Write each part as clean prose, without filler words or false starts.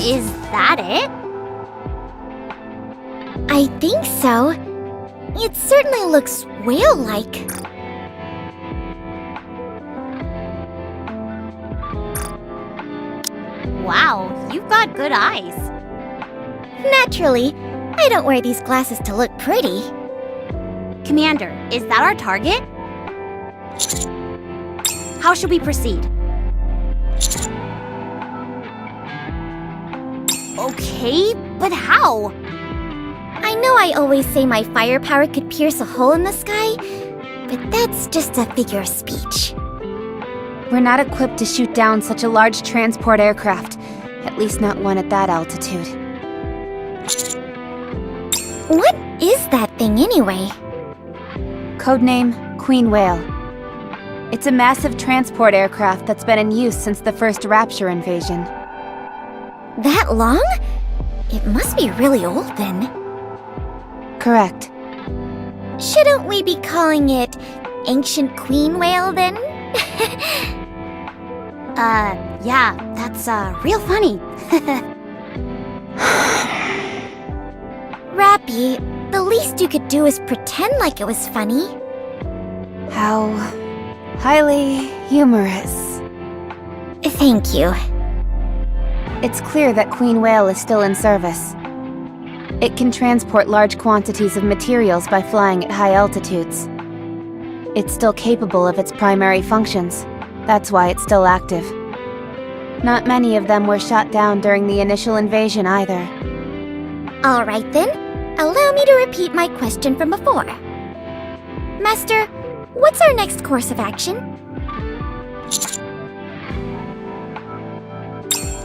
Is that it? I think so. It certainly looks whale-like. Wow, you've got good eyes. Naturally, I don't wear these glasses to look pretty. Commander, is that our target? How should we proceed? Okay, but how? I know I always say my firepower could pierce a hole in the sky, but that's just a figure of speech. We're not equipped to shoot down such a large transport aircraft, at least not one at that altitude. What is that thing anyway? Codename Queen Whale. It's a massive transport aircraft that's been in use since the first Rapture invasion. That long? It must be really old then. Correct. Shouldn't we be calling it Ancient Queen Whale then? Yeah, that's, real funny. Rappy, the least you could do is pretend like it was funny. How highly humorous. Thank you. It's clear that Queen Whale is still in service. It can transport large quantities of materials by flying at high altitudes. It's still capable of its primary functions. That's why it's still active. Not many of them were shot down during the initial invasion either. All right then, allow me to repeat my question from before. Master, what's our next course of action?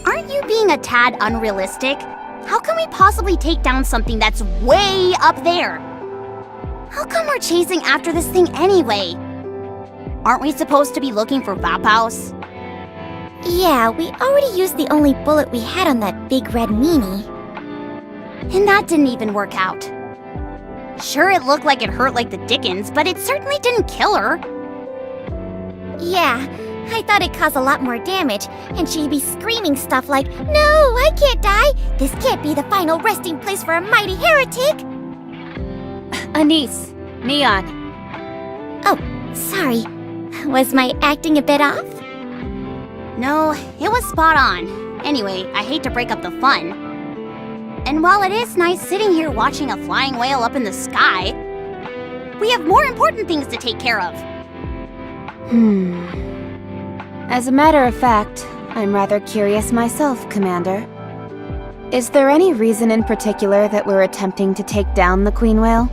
Aren't you being a tad unrealistic? How can we possibly take down something that's way up there? How come we're chasing after this thing anyway? Aren't we supposed to be looking for Vaphaus? Yeah, we already used the only bullet we had on that big red meanie. And that didn't even work out. Sure, it looked like it hurt like the dickens, but it certainly didn't kill her. Yeah, I thought it caused a lot more damage, and she'd be screaming stuff like, "No, I can't die! This can't be the final resting place for a mighty heretic!" Anise, Neon. Oh, sorry. Was my acting a bit off? No, it was spot on. Anyway, I hate to break up the fun. And while it is nice sitting here watching a flying whale up in the sky, we have more important things to take care of. As a matter of fact, I'm rather curious myself, Commander. Is there any reason in particular that we're attempting to take down the Queen Whale?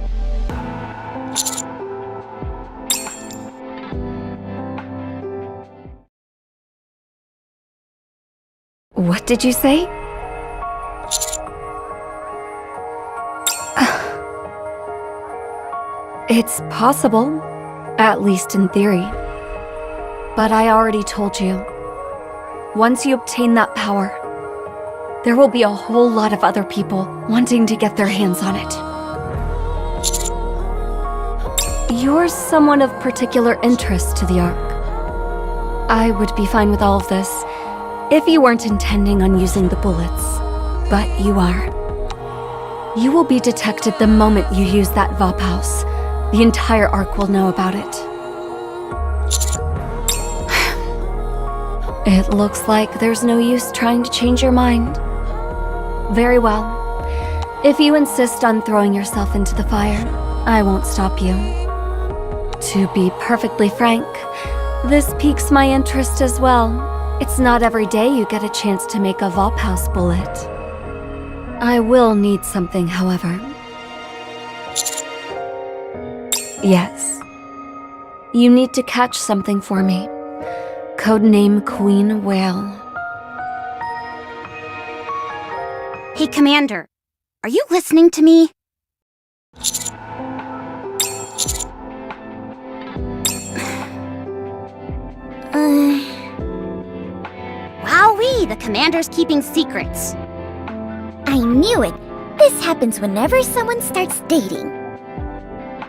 What did you say? It's possible, at least in theory. But I already told you, once you obtain that power, there will be a whole lot of other people wanting to get their hands on it. You're someone of particular interest to the Ark. I would be fine with all of this if you weren't intending on using the bullets, but you are. You will be detected the moment you use that Vaphaus. The entire Ark will know about it. It looks like there's no use trying to change your mind. Very well. If you insist on throwing yourself into the fire, I won't stop you. To be perfectly frank, this piques my interest as well. It's not every day you get a chance to make a Vaphaus bullet. I will need something, however. Yes. You need to catch something for me. Codename Queen Whale. Hey, Commander, are you listening to me? Wowee, the Commander's keeping secrets. I knew it. This happens whenever someone starts dating.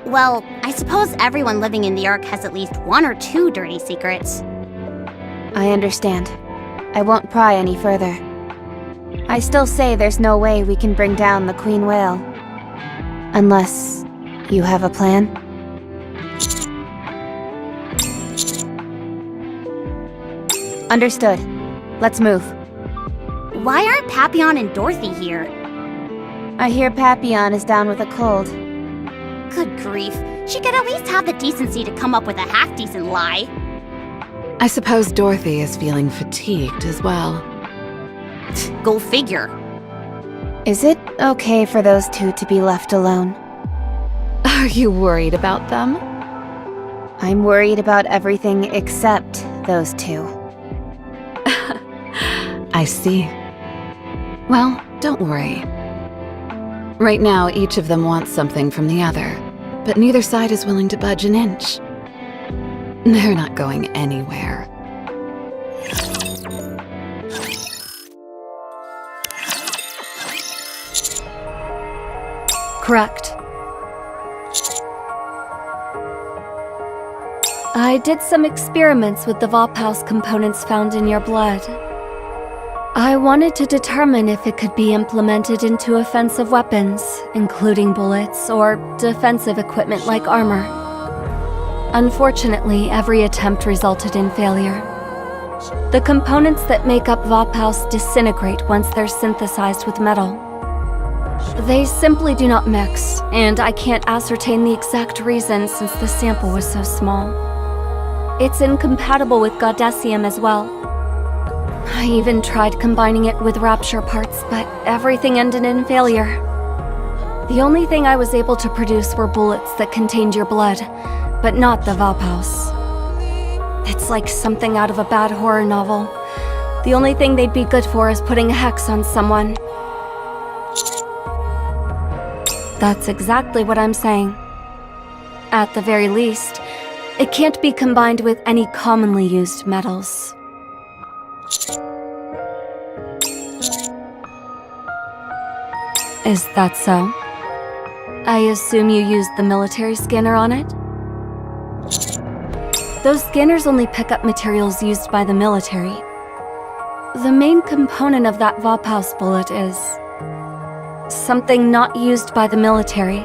Well, I suppose everyone living in the Ark has at least one or two dirty secrets. I understand. I won't pry any further. I still say there's no way we can bring down the Queen Whale. Unless you have a plan? Understood. Let's move. Why aren't Papillon and Dorothy here? I hear Papillon is down with a cold. Good grief. She could at least have the decency to come up with a half-decent lie. I suppose Dorothy is feeling fatigued as well. Go figure. Is it okay for those two to be left alone? Are you worried about them? I'm worried about everything except those two. I see. Well, don't worry. Right now, each of them wants something from the other, but neither side is willing to budge an inch. They're not going anywhere. Correct. I did some experiments with the Vophouse components found in your blood. I wanted to determine if it could be implemented into offensive weapons, including bullets, or defensive equipment like armor. Unfortunately, every attempt resulted in failure. The components that make up Vophouse disintegrate once they're synthesized with metal. They simply do not mix, and I can't ascertain the exact reason since the sample was so small. It's incompatible with Goddessium as well. I even tried combining it with Rapture parts, but everything ended in failure. The only thing I was able to produce were bullets that contained your blood, but not the Vophouse. It's like something out of a bad horror novel. The only thing they'd be good for is putting a hex on someone. That's exactly what I'm saying. At the very least, it can't be combined with any commonly used metals. Is that so? I assume you used the military scanner on it? Those scanners only pick up materials used by the military. The main component of that Vophouse bullet is something not used by the military.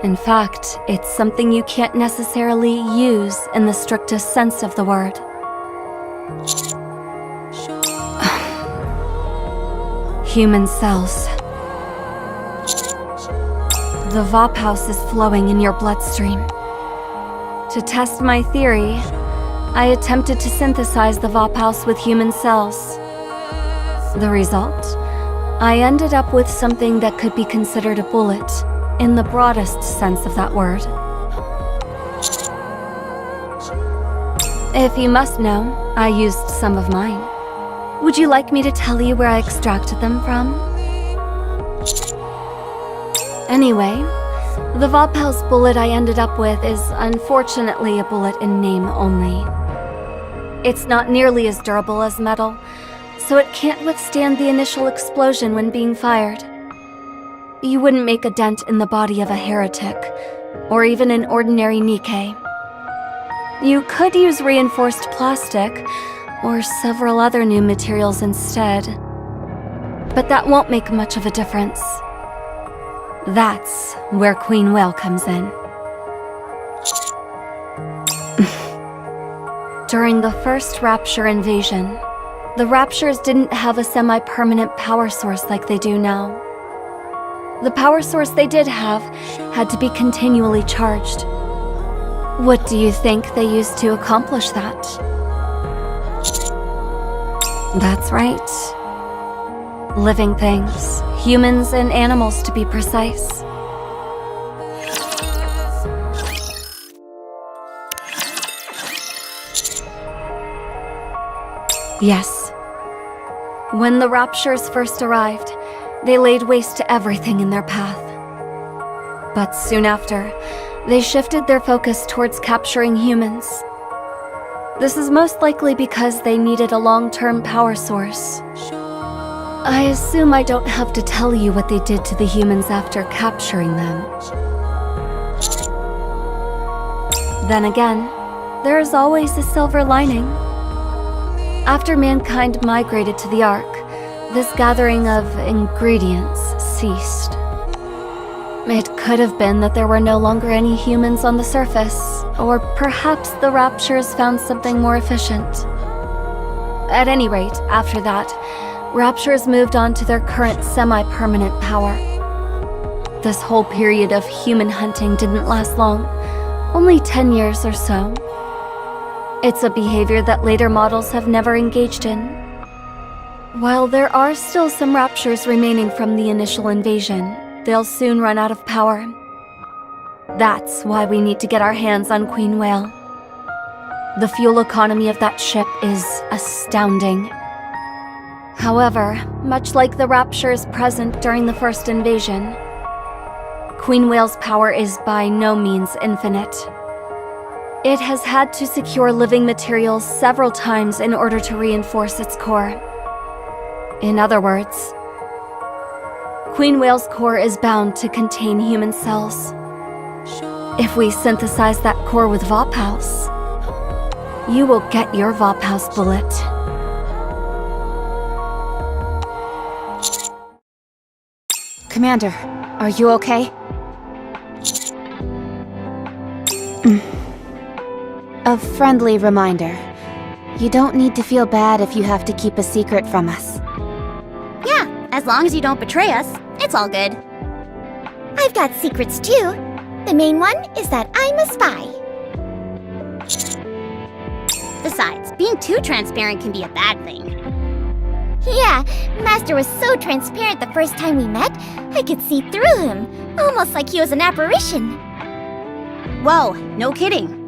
In fact, it's something you can't necessarily use in the strictest sense of the word. Human cells. The Vophouse is flowing in your bloodstream. To test my theory, I attempted to synthesize the Vophouse with human cells. The result? I ended up with something that could be considered a bullet, in the broadest sense of that word. If you must know, I used some of mine. Would you like me to tell you where I extracted them from? Anyway, the Vophouse bullet I ended up with is unfortunately a bullet in name only. It's not nearly as durable as metal, so it can't withstand the initial explosion when being fired. You wouldn't make a dent in the body of a heretic, or even an ordinary Nikke. You could use reinforced plastic, or several other new materials instead. But that won't make much of a difference. That's where Queen Whale comes in. During the first Rapture invasion, the Raptures didn't have a semi-permanent power source like they do now. The power source they did have had to be continually charged. What do you think they used to accomplish that? That's right. Living things, humans and animals to be precise. Yes. When the Raptures first arrived, they laid waste to everything in their path. But soon after, they shifted their focus towards capturing humans. This is most likely because they needed a long-term power source. I assume I don't have to tell you what they did to the humans after capturing them. Then again, there is always a silver lining. After mankind migrated to the Ark, this gathering of ingredients ceased. It could have been that there were no longer any humans on the surface, or perhaps the Raptures found something more efficient. At any rate, after that, Raptures moved on to their current semi-permanent power. This whole period of human hunting didn't last long, only 10 years or so. It's a behavior that later models have never engaged in. While there are still some Raptures remaining from the initial invasion, they'll soon run out of power. That's why we need to get our hands on Queen Whale. The fuel economy of that ship is astounding. However, much like the Raptures present during the first invasion, Queen Whale's power is by no means infinite. It has had to secure living materials several times in order to reinforce its core. In other words, Queen Whale's core is bound to contain human cells. If we synthesize that core with Vophouse, you will get your Vophouse bullet. Commander, are you okay? A friendly reminder. You don't need to feel bad if you have to keep a secret from us. Yeah, as long as you don't betray us, it's all good. I've got secrets too. The main one is that I'm a spy. Besides, being too transparent can be a bad thing. Yeah, Master was so transparent the first time we met, I could see through him, almost like he was an apparition. Whoa, no kidding.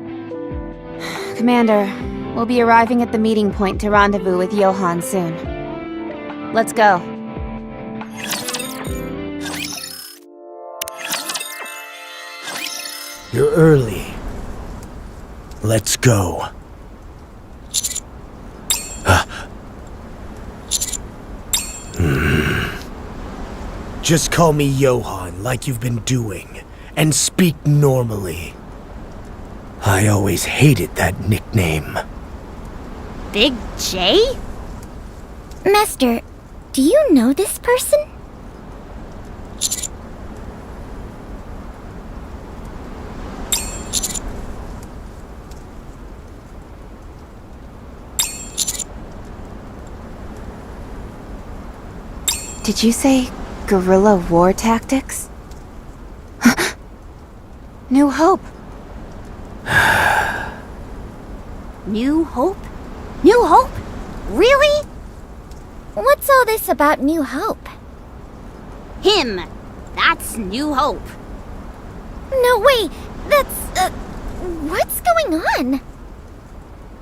Commander, we'll be arriving at the meeting point to rendezvous with Johann soon. Let's go. You're early. Let's go. Just call me Johann like you've been doing, and speak normally. I always hated that nickname. Big J? Master, do you know this person? Did you say guerrilla war tactics? New Hope. New Hope? New Hope? Really? What's all this about New Hope? Him. That's New Hope. No, wait, that's, what's going on?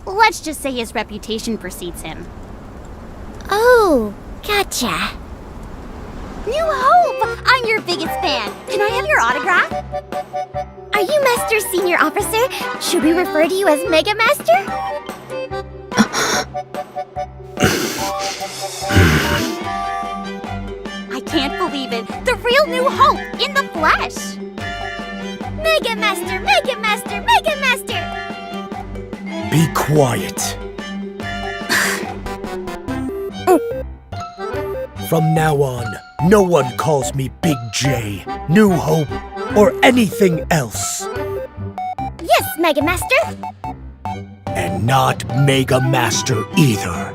Let's just say his reputation precedes him. Oh, gotcha. New Hope! I'm your biggest fan. Can I have your autograph? Are you Master Senior Officer? Should we refer to you as Mega Master? I can't believe it. The real New Hope in the flesh. Mega Master, Mega Master, Mega Master! Be quiet. From now on, no one calls me Big J, New Hope, or anything else. Yes, Mega Master! And not Mega Master either.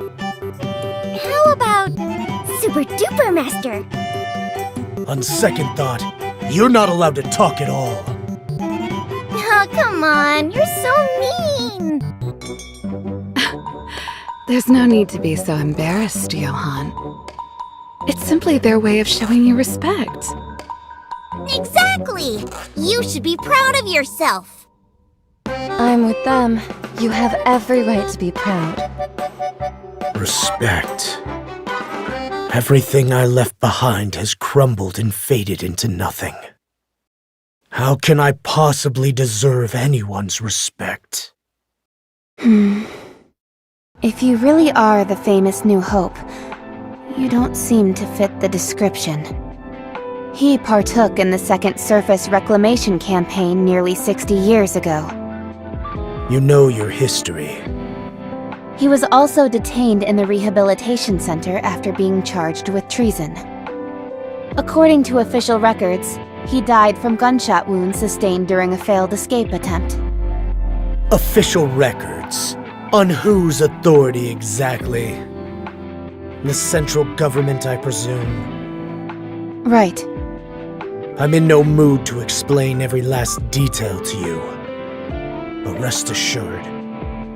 How about Super Duper Master? On second thought, you're not allowed to talk at all. Oh, come on, you're so mean! There's no need to be so embarrassed, Johann. It's simply their way of showing you respect. Exactly! You should be proud of yourself! I'm with them. You have every right to be proud. Respect. Everything I left behind has crumbled and faded into nothing. How can I possibly deserve anyone's respect? If you really are the famous New Hope, you don't seem to fit the description. He partook in the Second Surface Reclamation Campaign nearly 60 years ago. You know your history. He was also detained in the rehabilitation center after being charged with treason. According to official records, he died from gunshot wounds sustained during a failed escape attempt. Official records? On whose authority exactly? The central government, I presume. Right. I'm in no mood to explain every last detail to you. But rest assured,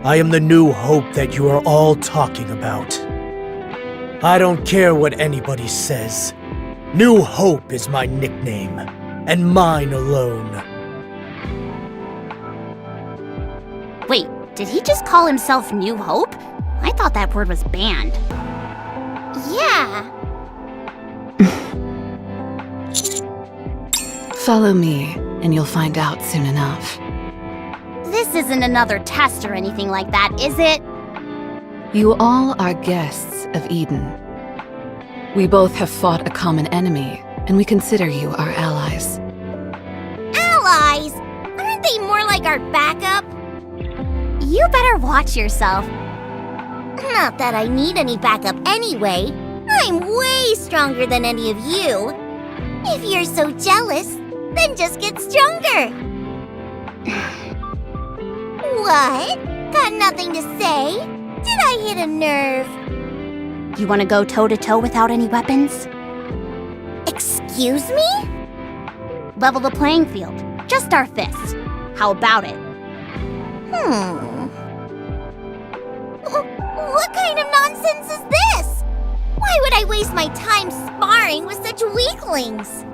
I am the new hope that you are all talking about. I don't care what anybody says. New Hope is my nickname, and mine alone. Wait, did he just call himself New Hope? I thought that word was banned. Yeah. Follow me, and you'll find out soon enough. This isn't another test or anything like that, is it? You all are guests of Eden. We both have fought a common enemy, and we consider you our allies. Allies? Aren't they more like our backup? You better watch yourself. Not that I need any backup anyway. I'm way stronger than any of you. If you're so jealous, then just get stronger. What? Got nothing to say? Did I hit a nerve? You want to go toe-to-toe without any weapons? Excuse me? Level the playing field. Just our fists. How about it? What kind of nonsense is this? Why would I waste my time sparring with such weaklings?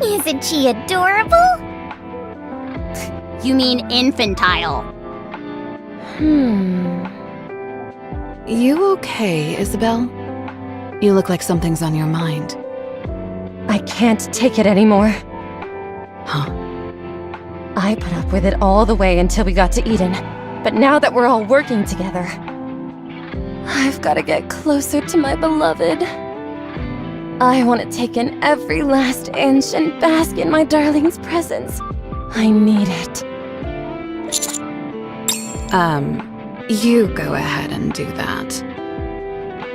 Isn't she adorable? You mean infantile. You okay, Isabel? You look like something's on your mind. I can't take it anymore. Huh? I put up with it all the way until we got to Eden. But now that we're all working together, I've got to get closer to my beloved. I want to take in every last inch and bask in my darling's presence. I need it. You go ahead and do that.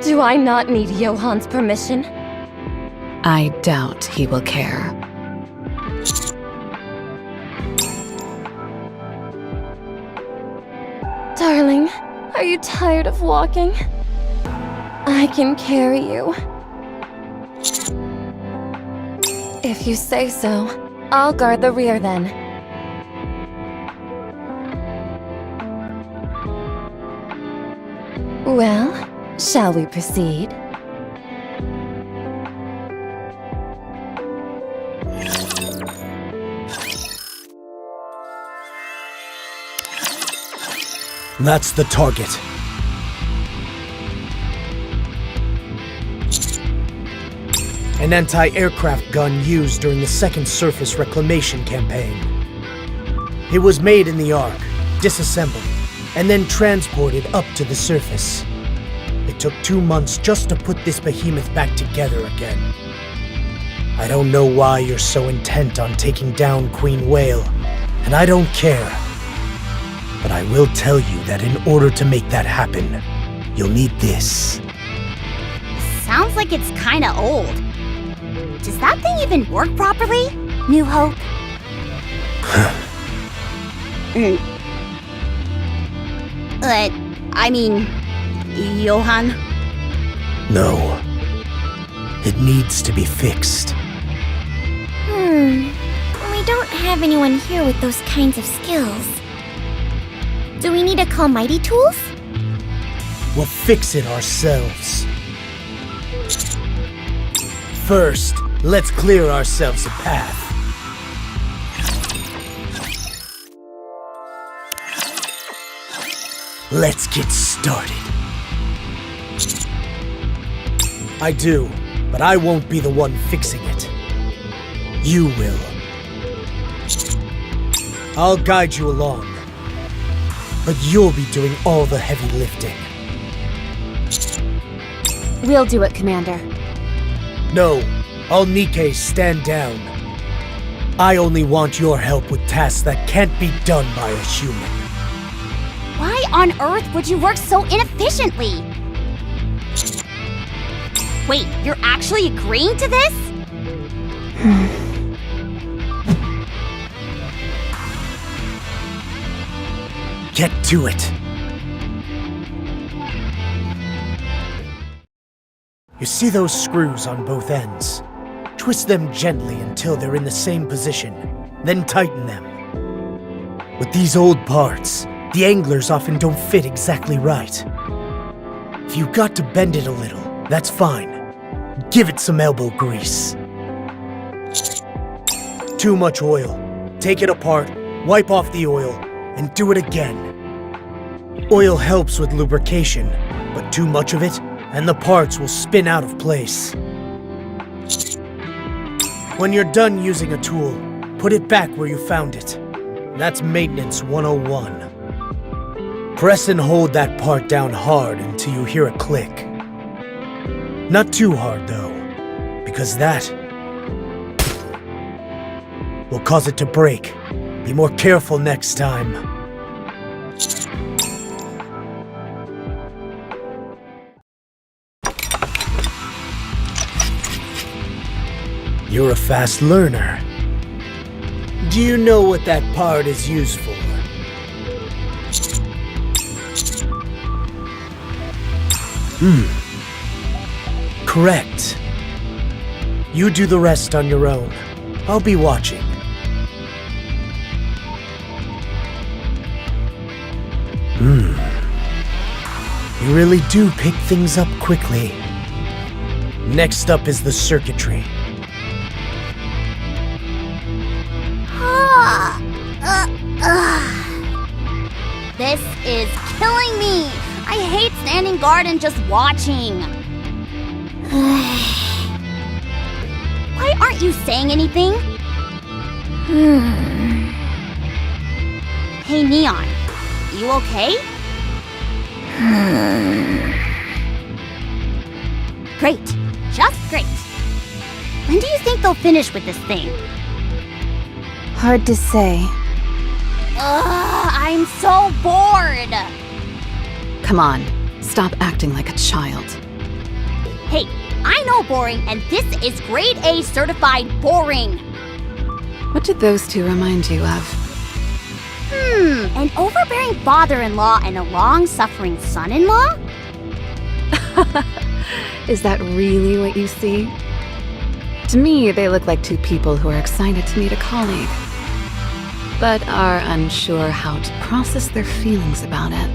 Do I not need Johann's permission? I doubt he will care. Darling, are you tired of walking? I can carry you. If you say so, I'll guard the rear then. Well, shall we proceed? That's the target. An anti-aircraft gun used during the second surface reclamation campaign. It was made in the Ark, disassembled, and then transported up to the surface. It took 2 months just to put this behemoth back together again. I don't know why you're so intent on taking down Queen Whale, and I don't care. But I will tell you that in order to make that happen, you'll need this. Sounds like it's kinda old. Does that thing even work properly? New Hope? I mean, Johann? No. It needs to be fixed. We don't have anyone here with those kinds of skills. Do we need to call Mighty Tools? We'll fix it ourselves. First, let's clear ourselves a path. Let's get started. I do, but I won't be the one fixing it. You will. I'll guide you along, but you'll be doing all the heavy lifting. We'll do it, Commander. No, all Nikke stand down. I only want your help with tasks that can't be done by a human. Why on earth would you work so inefficiently? Wait, you're actually agreeing to this? Get to it. You see those screws on both ends? Twist them gently until they're in the same position, then tighten them. With these old parts, the anglers often don't fit exactly right. If you've got to bend it a little, that's fine. Give it some elbow grease. Too much oil. Take it apart, wipe off the oil, and do it again. Oil helps with lubrication, but too much of it, and the parts will spin out of place. When you're done using a tool, put it back where you found it. That's maintenance 101. Press and hold that part down hard until you hear a click. Not too hard though, because that will cause it to break. Be more careful next time. You're a fast learner. Do you know what that part is used for? Correct. You do the rest on your own. I'll be watching. You really do pick things up quickly. Next up is the circuitry. This is killing me! I hate standing guard and just watching. Why aren't you saying anything? Hey, Neon. You okay? Great. Just great. When do you think they'll finish with this thing? Hard to say. I'm so bored! Come on, stop acting like a child. Hey, I know boring, and this is grade A certified boring. What did those two remind you of? An overbearing father-in-law and a long-suffering son-in-law? Is that really what you see? To me, they look like two people who are excited to meet a colleague, but are unsure how to process their feelings about it.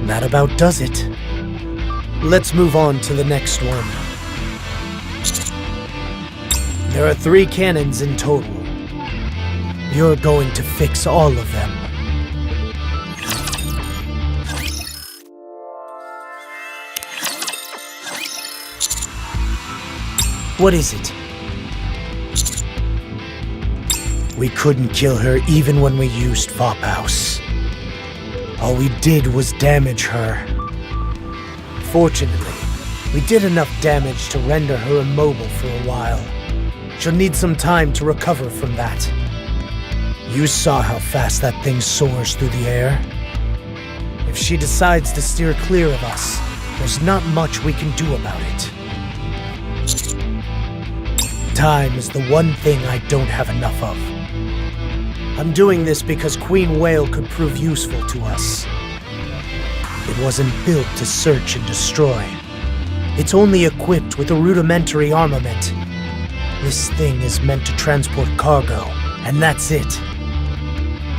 That about does it. Let's move on to the next one. There are 3 cannons in total. You're going to fix all of them. What is it? We couldn't kill her even when we used Fophouse. All we did was damage her. Fortunately, we did enough damage to render her immobile for a while. She'll need some time to recover from that. You saw how fast that thing soars through the air. If she decides to steer clear of us, there's not much we can do about it. Time is the one thing I don't have enough of. I'm doing this because Queen Whale could prove useful to us. It wasn't built to search and destroy. It's only equipped with a rudimentary armament. This thing is meant to transport cargo, and that's it.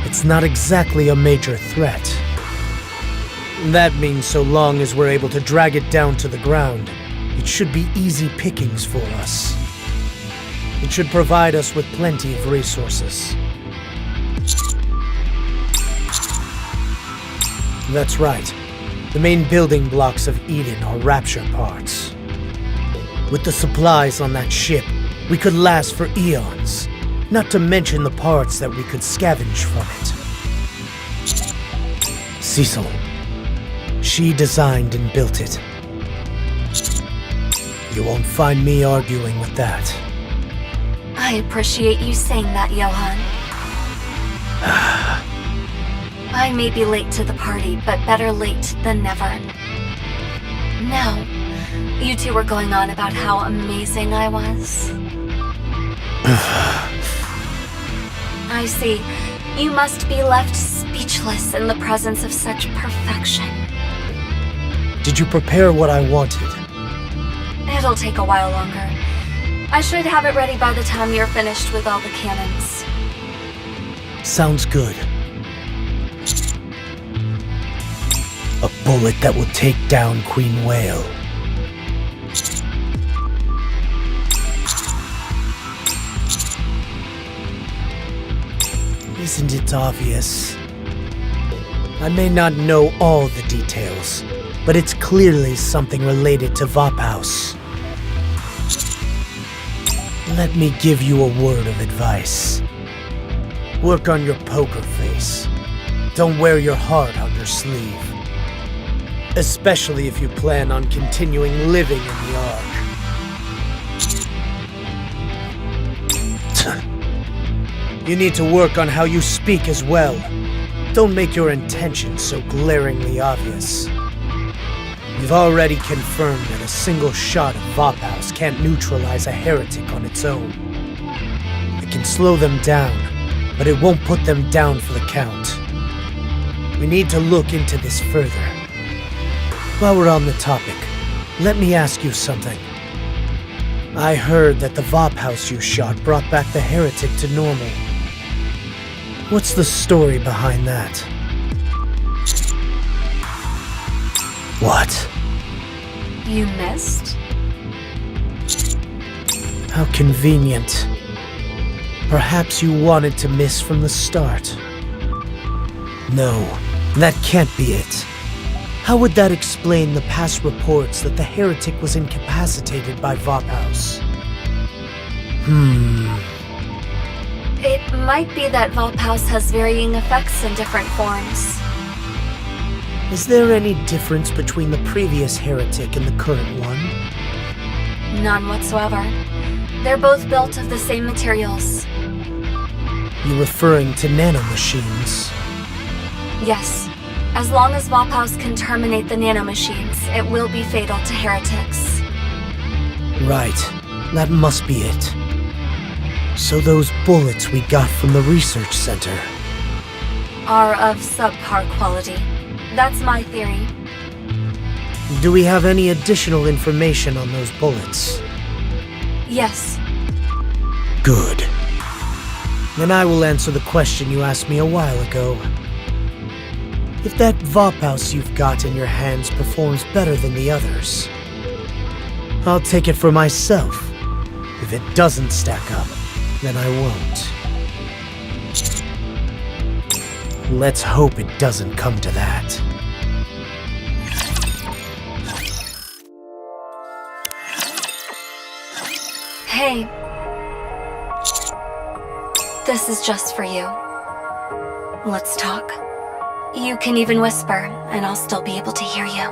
It's not exactly a major threat. That means so long as we're able to drag it down to the ground, it should be easy pickings for us. It should provide us with plenty of resources. That's right. The main building blocks of Eden are Rapture parts. With the supplies on that ship, we could last for eons, not to mention the parts that we could scavenge from it. Cecil. She designed and built it. You won't find me arguing with that. I appreciate you saying that, Johan. I may be late to the party, but better late than never. Now, you two were going on about how amazing I was. I see. You must be left speechless in the presence of such perfection. Did you prepare what I wanted? It'll take a while longer. I should have it ready by the time you're finished with all the cannons. Sounds good. A bullet that will take down Queen Whale. Isn't it obvious? I may not know all the details, but it's clearly something related to Vophouse. Let me give you a word of advice. Work on your poker face. Don't wear your heart on your sleeve. Especially if you plan on continuing living in the Ark. You need to work on how you speak as well. Don't make your intentions so glaringly obvious. You've already confirmed that a single shot of Vophouse can't neutralize a heretic on its own. It can slow them down, but it won't put them down for the count. We need to look into this further. While we're on the topic, let me ask you something. I heard that the Vophouse you shot brought back the heretic to normal. What's the story behind that? What? You missed? How convenient. Perhaps you wanted to miss from the start. No, that can't be it. How would that explain the past reports that the heretic was incapacitated by Vophouse? It might be that Vophouse has varying effects in different forms. Is there any difference between the previous heretic and the current one? None whatsoever. They're both built of the same materials. You're referring to nanomachines? Yes. As long as Vophouse can terminate the nanomachines, it will be fatal to heretics. Right. That must be it. So those bullets we got from the research center Are of subpar quality. That's my theory. Do we have any additional information on those bullets? Yes. Good. Then I will answer the question you asked me a while ago. If that Vophouse you've got in your hands performs better than the others, I'll take it for myself. If it doesn't stack up, then I won't. Let's hope it doesn't come to that. Hey. This is just for you. Let's talk. You can even whisper, and I'll still be able to hear you.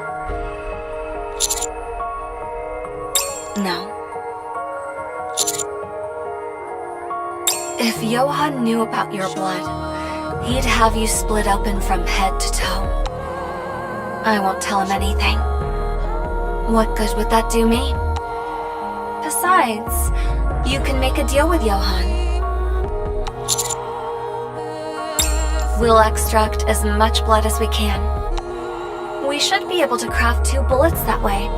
No. If Johan knew about your blood, he'd have you split open from head to toe. I won't tell him anything. What good would that do me? Besides, you can make a deal with Johan. We'll extract as much blood as we can. We should be able to craft 2 bullets that way.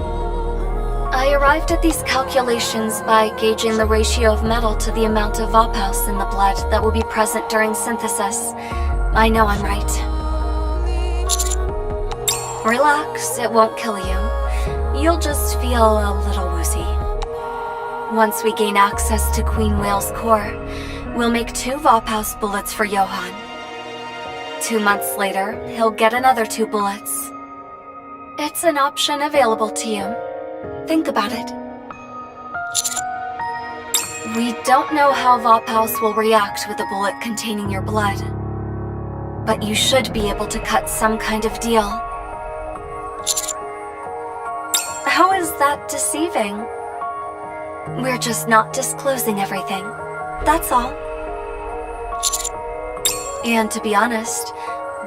I arrived at these calculations by gauging the ratio of metal to the amount of Vophouse in the blood that will be present during synthesis. I know I'm right. Relax, it won't kill you. You'll just feel a little woozy. Once we gain access to Queen Whale's core, we'll make 2 Vophouse bullets for Johan. 2 months later, he'll get another 2 bullets. It's an option available to you. Think about it. We don't know how Vophouse will react with a bullet containing your blood, but you should be able to cut some kind of deal. How is that deceiving? We're just not disclosing everything. That's all. And to be honest,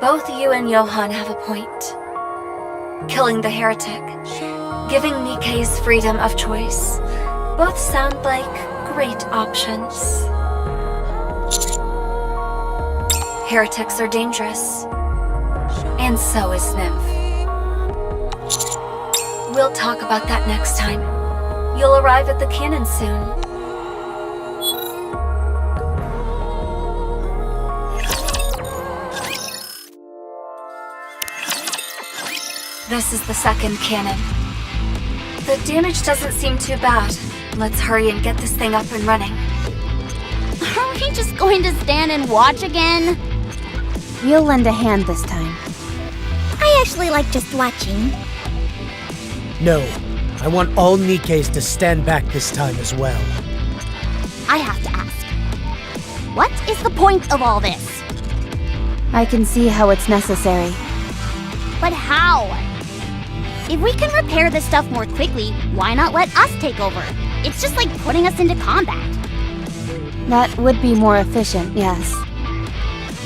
both you and Johann have a point. Killing the heretic, giving Nikke's freedom of choice, both sound like great options. Heretics are dangerous, and so is Nymph. We'll talk about that next time. You'll arrive at the cannon soon. This is the second cannon. The damage doesn't seem too bad. Let's hurry and get this thing up and running. Are we just going to stand and watch again? We'll lend a hand this time. I actually like just watching. No, I want all Nikkes to stand back this time as well. I have to ask. What is the point of all this? I can see how it's necessary. But how? If we can repair this stuff more quickly, why not let us take over? It's just like putting us into combat. That would be more efficient, yes.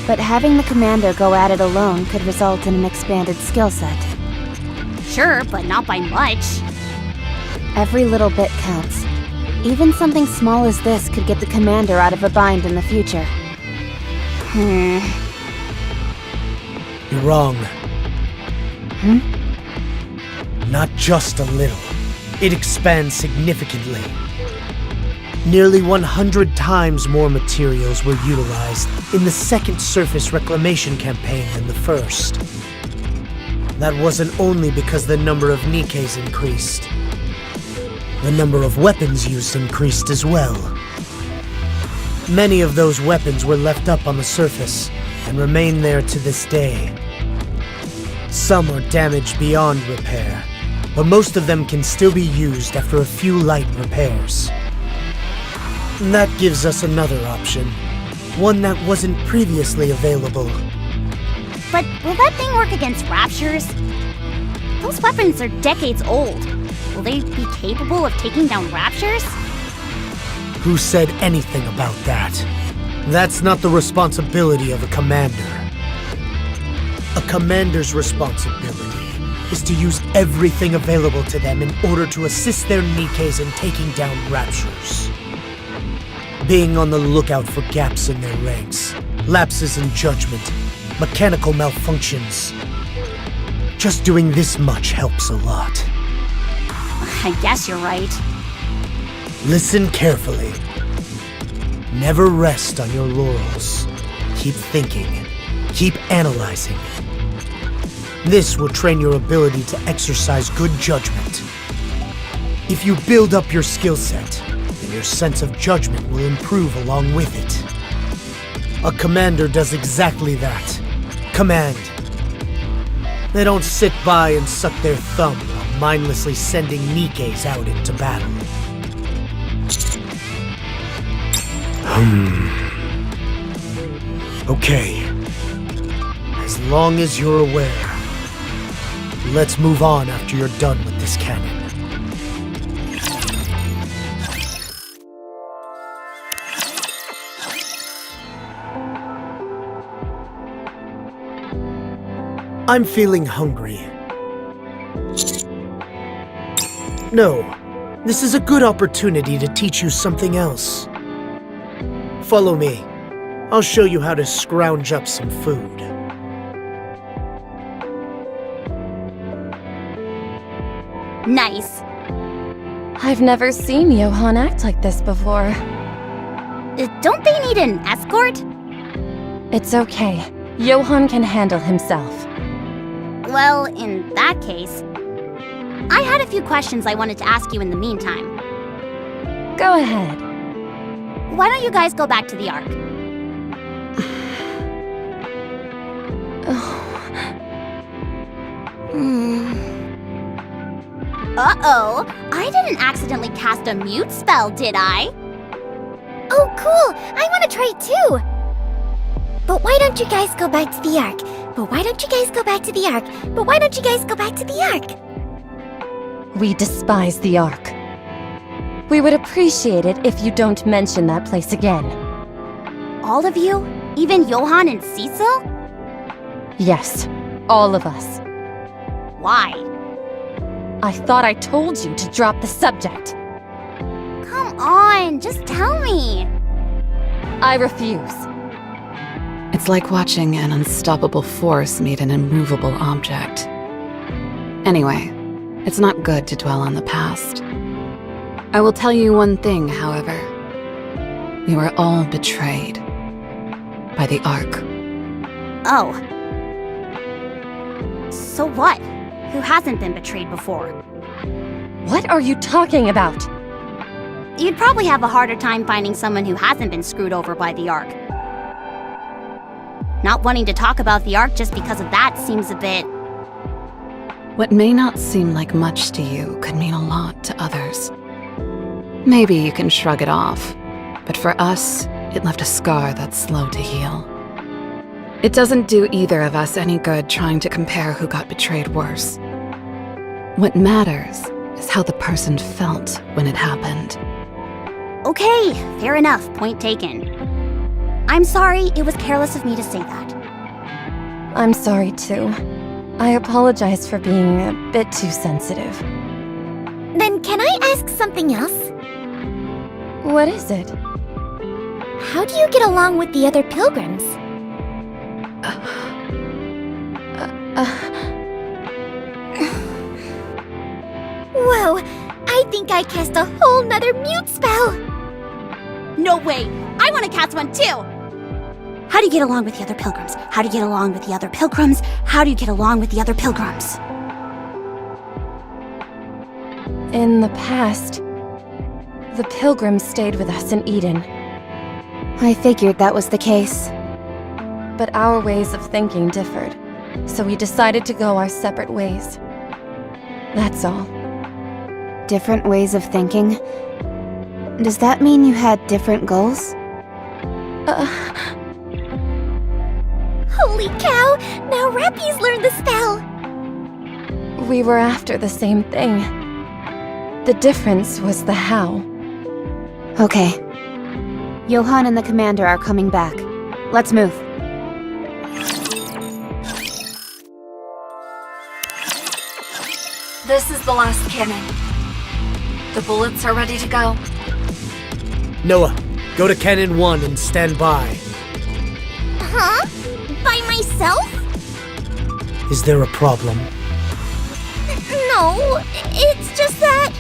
But having the commander go at it alone could result in an expanded skill set. Sure, but not by much. Every little bit counts. Even something small as this could get the commander out of a bind in the future. You're wrong. Not just a little. It expands significantly. Nearly 100 times more materials were utilized in the second surface reclamation campaign than the first. That wasn't only because the number of Nikkes increased. The number of weapons used increased as well. Many of those weapons were left up on the surface and remain there to this day. Some are damaged beyond repair, but most of them can still be used after a few light repairs. That gives us another option, one that wasn't previously available. But will that thing work against raptures? Those weapons are decades old. Will they be capable of taking down raptures? Who said anything about that? That's not the responsibility of a commander. A commander's responsibility is to use everything available to them in order to assist their Nikkes in taking down raptures. Being on the lookout for gaps in their ranks, lapses in judgment, mechanical malfunctions. Just doing this much helps a lot. I guess you're right. Listen carefully. Never rest on your laurels. Keep thinking. Keep analyzing. This will train your ability to exercise good judgment. If you build up your skill set, then your sense of judgment will improve along with it. A commander does exactly that. Command. They don't sit by and suck their thumb while mindlessly sending Nikkes out into battle. Okay. As long as you're aware. Let's move on after you're done with this cannon. I'm feeling hungry. No, this is a good opportunity to teach you something else. Follow me. I'll show you how to scrounge up some food. Nice. I've never seen Johann act like this before. Don't they need an escort? It's okay. Johann can handle himself. Well, in that case, I had a few questions I wanted to ask you in the meantime. Go ahead. Why don't you guys go back to the Ark? Uh-oh, I didn't accidentally cast a mute spell, did I? Oh, cool! I want to try too! But why don't you guys go back to the Ark? But why don't you guys go back to the Ark? But why don't you guys go back to the Ark? We despise the Ark. We would appreciate it if you don't mention that place again. All of you? Even Johan and Cecil? Yes, all of us. Why? I thought I told you to drop the subject. Come on, just tell me. I refuse. It's like watching an unstoppable force meet an immovable object. Anyway, it's not good to dwell on the past. I will tell you one thing, however. We were all betrayed. By the Ark. Oh. So what? Who hasn't been betrayed before? What are you talking about? You'd probably have a harder time finding someone who hasn't been screwed over by the Ark. Not wanting to talk about the Ark just because of that seems a bit... What may not seem like much to you could mean a lot to others. Maybe you can shrug it off, but for us, it left a scar that's slow to heal. It doesn't do either of us any good trying to compare who got betrayed worse. What matters is how the person felt when it happened. Okay, fair enough, point taken. I'm sorry, it was careless of me to say that. I'm sorry too. I apologize for being a bit too sensitive. Then can I ask something else? What is it? How do you get along with the other pilgrims? Whoa, I think I cast a whole nother mute spell! No way! I want to cast one too! How do you get along with the other pilgrims? How do you get along with the other pilgrims? How do you get along with the other pilgrims? In the past, the pilgrims stayed with us in Eden. I figured that was the case. But our ways of thinking differed, so we decided to go our separate ways. That's all. Different ways of thinking? Does that mean you had different goals? Holy cow! Now Rappy's learned the spell! We were after the same thing. The difference was the how. Okay. Johan and the commander are coming back. Let's move. This is the last cannon. The bullets are ready to go. Noah, go to Cannon 1 and stand by. Huh? By myself? Is there a problem? No, it's just that...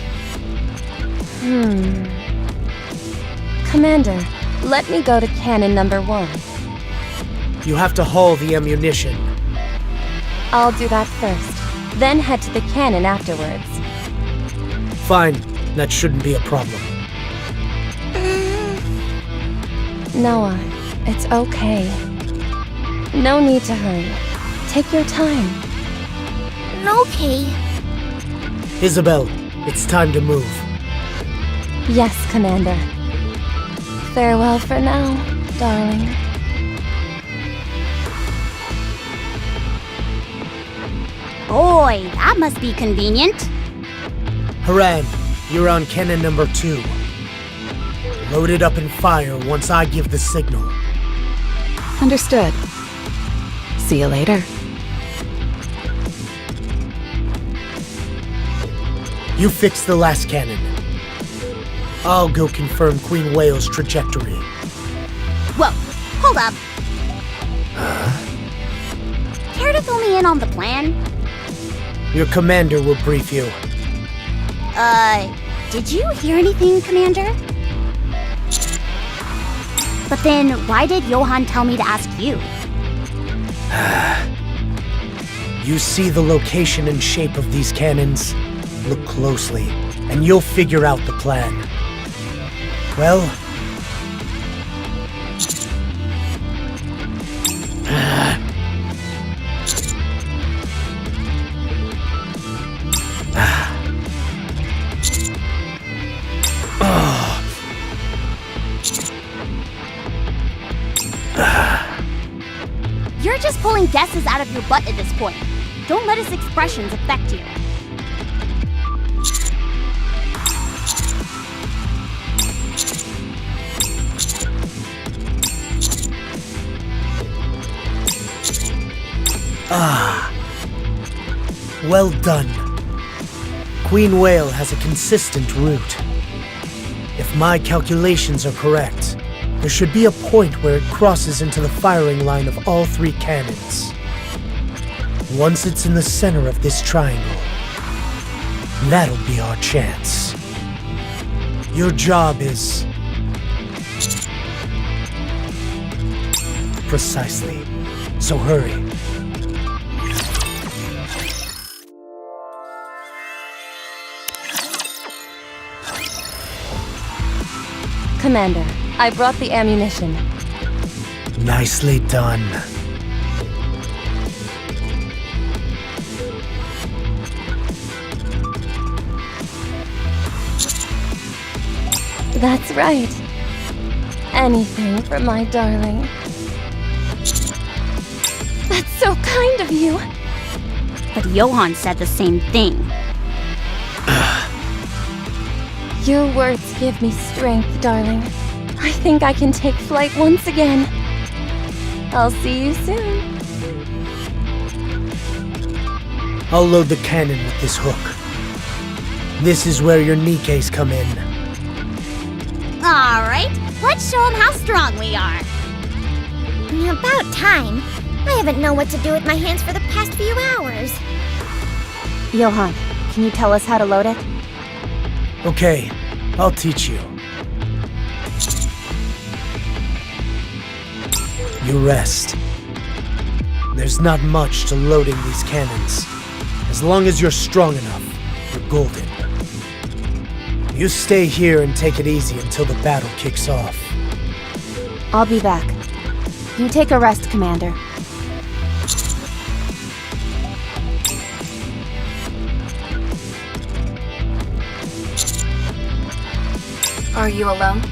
Commander, let me go to cannon number 1. You have to haul the ammunition. I'll do that first, then head to the cannon afterwards. Fine, that shouldn't be a problem. Noah, it's okay. No need to hurry. Take your time. Okay. Isabel, it's time to move. Yes, Commander. Farewell for now, darling. Boy, that must be convenient. Haran, you're on Cannon number 2. Load it up and fire once I give the signal. Understood. See you later. You fix the last cannon. I'll go confirm Queen Whale's trajectory. Whoa, hold up. Care to fill me in on the plan? Your commander will brief you. Did you hear anything, Commander? But then, why did Johan tell me to ask you? You see the location and shape of these cannons? Look closely, and you'll figure out the plan. Well... You're just pulling guesses out of your butt at this point. Don't let his expressions affect you. Ah. Well done. Queen Whale has a consistent route. If my calculations are correct, there should be a point where it crosses into the firing line of all 3 cannons. Once it's in the center of this triangle, that'll be our chance. Your job is... Precisely. So hurry. Commander, I brought the ammunition. Nicely done. That's right. Anything for my darling. That's so kind of you. But Johann said the same thing. Your words give me strength, darling. I think I can take flight once again. I'll see you soon. I'll load the cannon with this hook. This is where your Nikkes come in. Alright, let's show them how strong we are. About time. I haven't known what to do with my hands for the past few hours. Johann, can you tell us how to load it? Okay, I'll teach you. You rest. There's not much to loading these cannons. As long as you're strong enough, you're golden. You stay here and take it easy until the battle kicks off. I'll be back. You take a rest, Commander. Are you alone?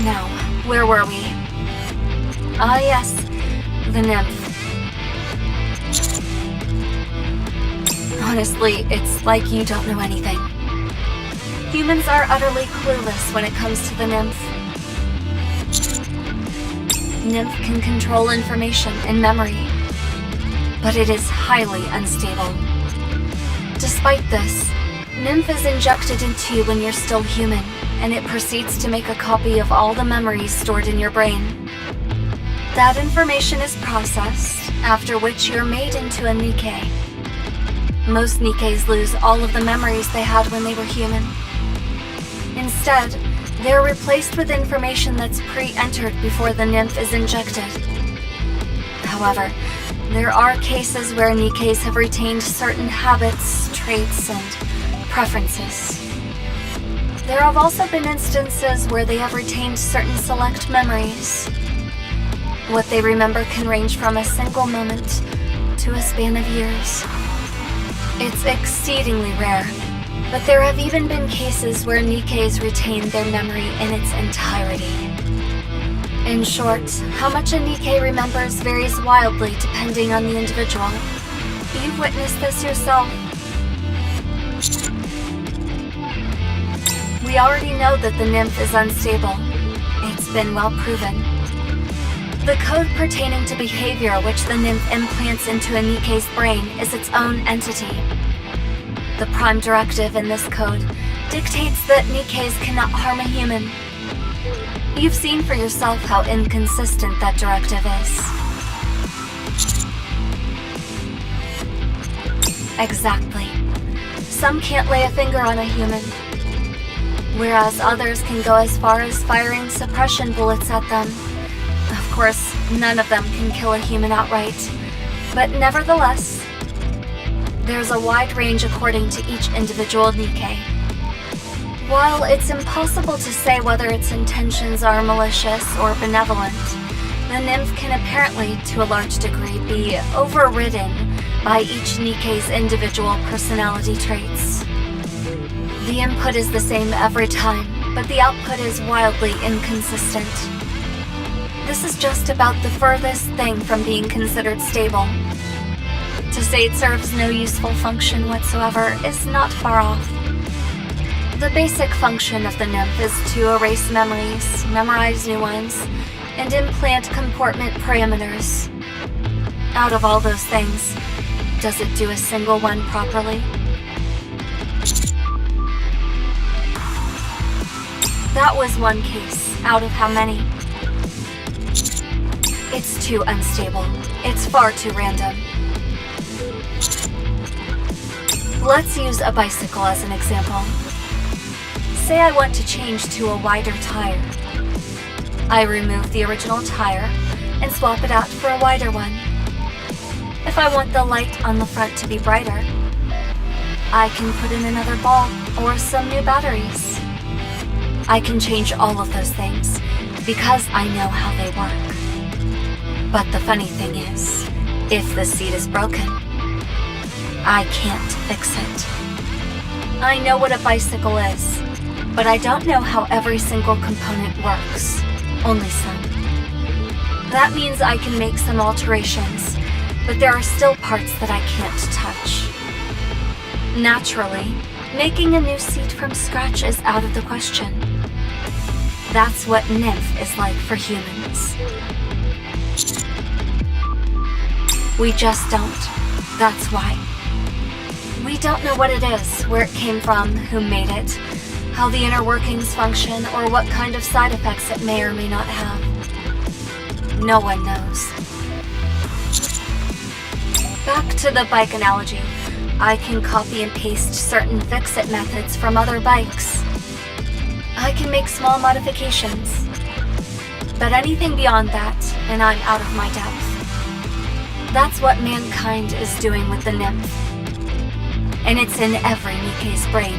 Now, where were we? Ah yes, the nymph. Honestly, it's like you don't know anything. Humans are utterly clueless when it comes to the nymph. Nymph can control information and memory, but it is highly unstable. Despite this, Nymph is injected into you when you're still human, and it proceeds to make a copy of all the memories stored in your brain. That information is processed, after which you're made into a Nikke. Most Nikkes lose all of the memories they had when they were human. Instead, they're replaced with information that's pre-entered before the nymph is injected. However, there are cases where Nikkes have retained certain habits, traits, and preferences. There have also been instances where they have retained certain select memories. What they remember can range from a single moment to a span of years. It's exceedingly rare, but there have even been cases where Nikkes retain their memory in its entirety. In short, how much a Nikke remembers varies wildly depending on the individual. You've witnessed this yourself. We already know that the nymph is unstable. It's been well proven. The code pertaining to behavior which the nymph implants into a Nikke's brain is its own entity. The prime directive in this code dictates that Nikkes cannot harm a human. You've seen for yourself how inconsistent that directive is. Exactly. Some can't lay a finger on a human, whereas others can go as far as firing suppression bullets at them. Of course, none of them can kill a human outright, but nevertheless, there's a wide range according to each individual Nikke. While it's impossible to say whether its intentions are malicious or benevolent, the nymph can apparently, to a large degree, be overridden by each Nikke's individual personality traits. The input is the same every time, but the output is wildly inconsistent. This is just about the furthest thing from being considered stable. To say it serves no useful function whatsoever is not far off. The basic function of the nymph is to erase memories, memorize new ones, and implant comportment parameters. Out of all those things, does it do a single one properly? That was one case, out of how many? It's too unstable. It's far too random. Let's use a bicycle as an example. Say I want to change to a wider tire. I remove the original tire and swap it out for a wider one. If I want the light on the front to be brighter, I can put in another bulb or some new batteries. I can change all of those things because I know how they work. But the funny thing is, if the seat is broken, I can't fix it. I know what a bicycle is, but I don't know how every single component works, only some. That means I can make some alterations, but there are still parts that I can't touch. Naturally, making a new seat from scratch is out of the question. That's what Nymph is like for humans. We just don't. That's why. We don't know what it is, where it came from, who made it, how the inner workings function, or what kind of side effects it may or may not have. No one knows. Back to the bike analogy. I can copy and paste certain fix-it methods from other bikes. I can make small modifications. But anything beyond that, and I'm out of my depth. That's what mankind is doing with the nymph. And it's in every Nikke's brain.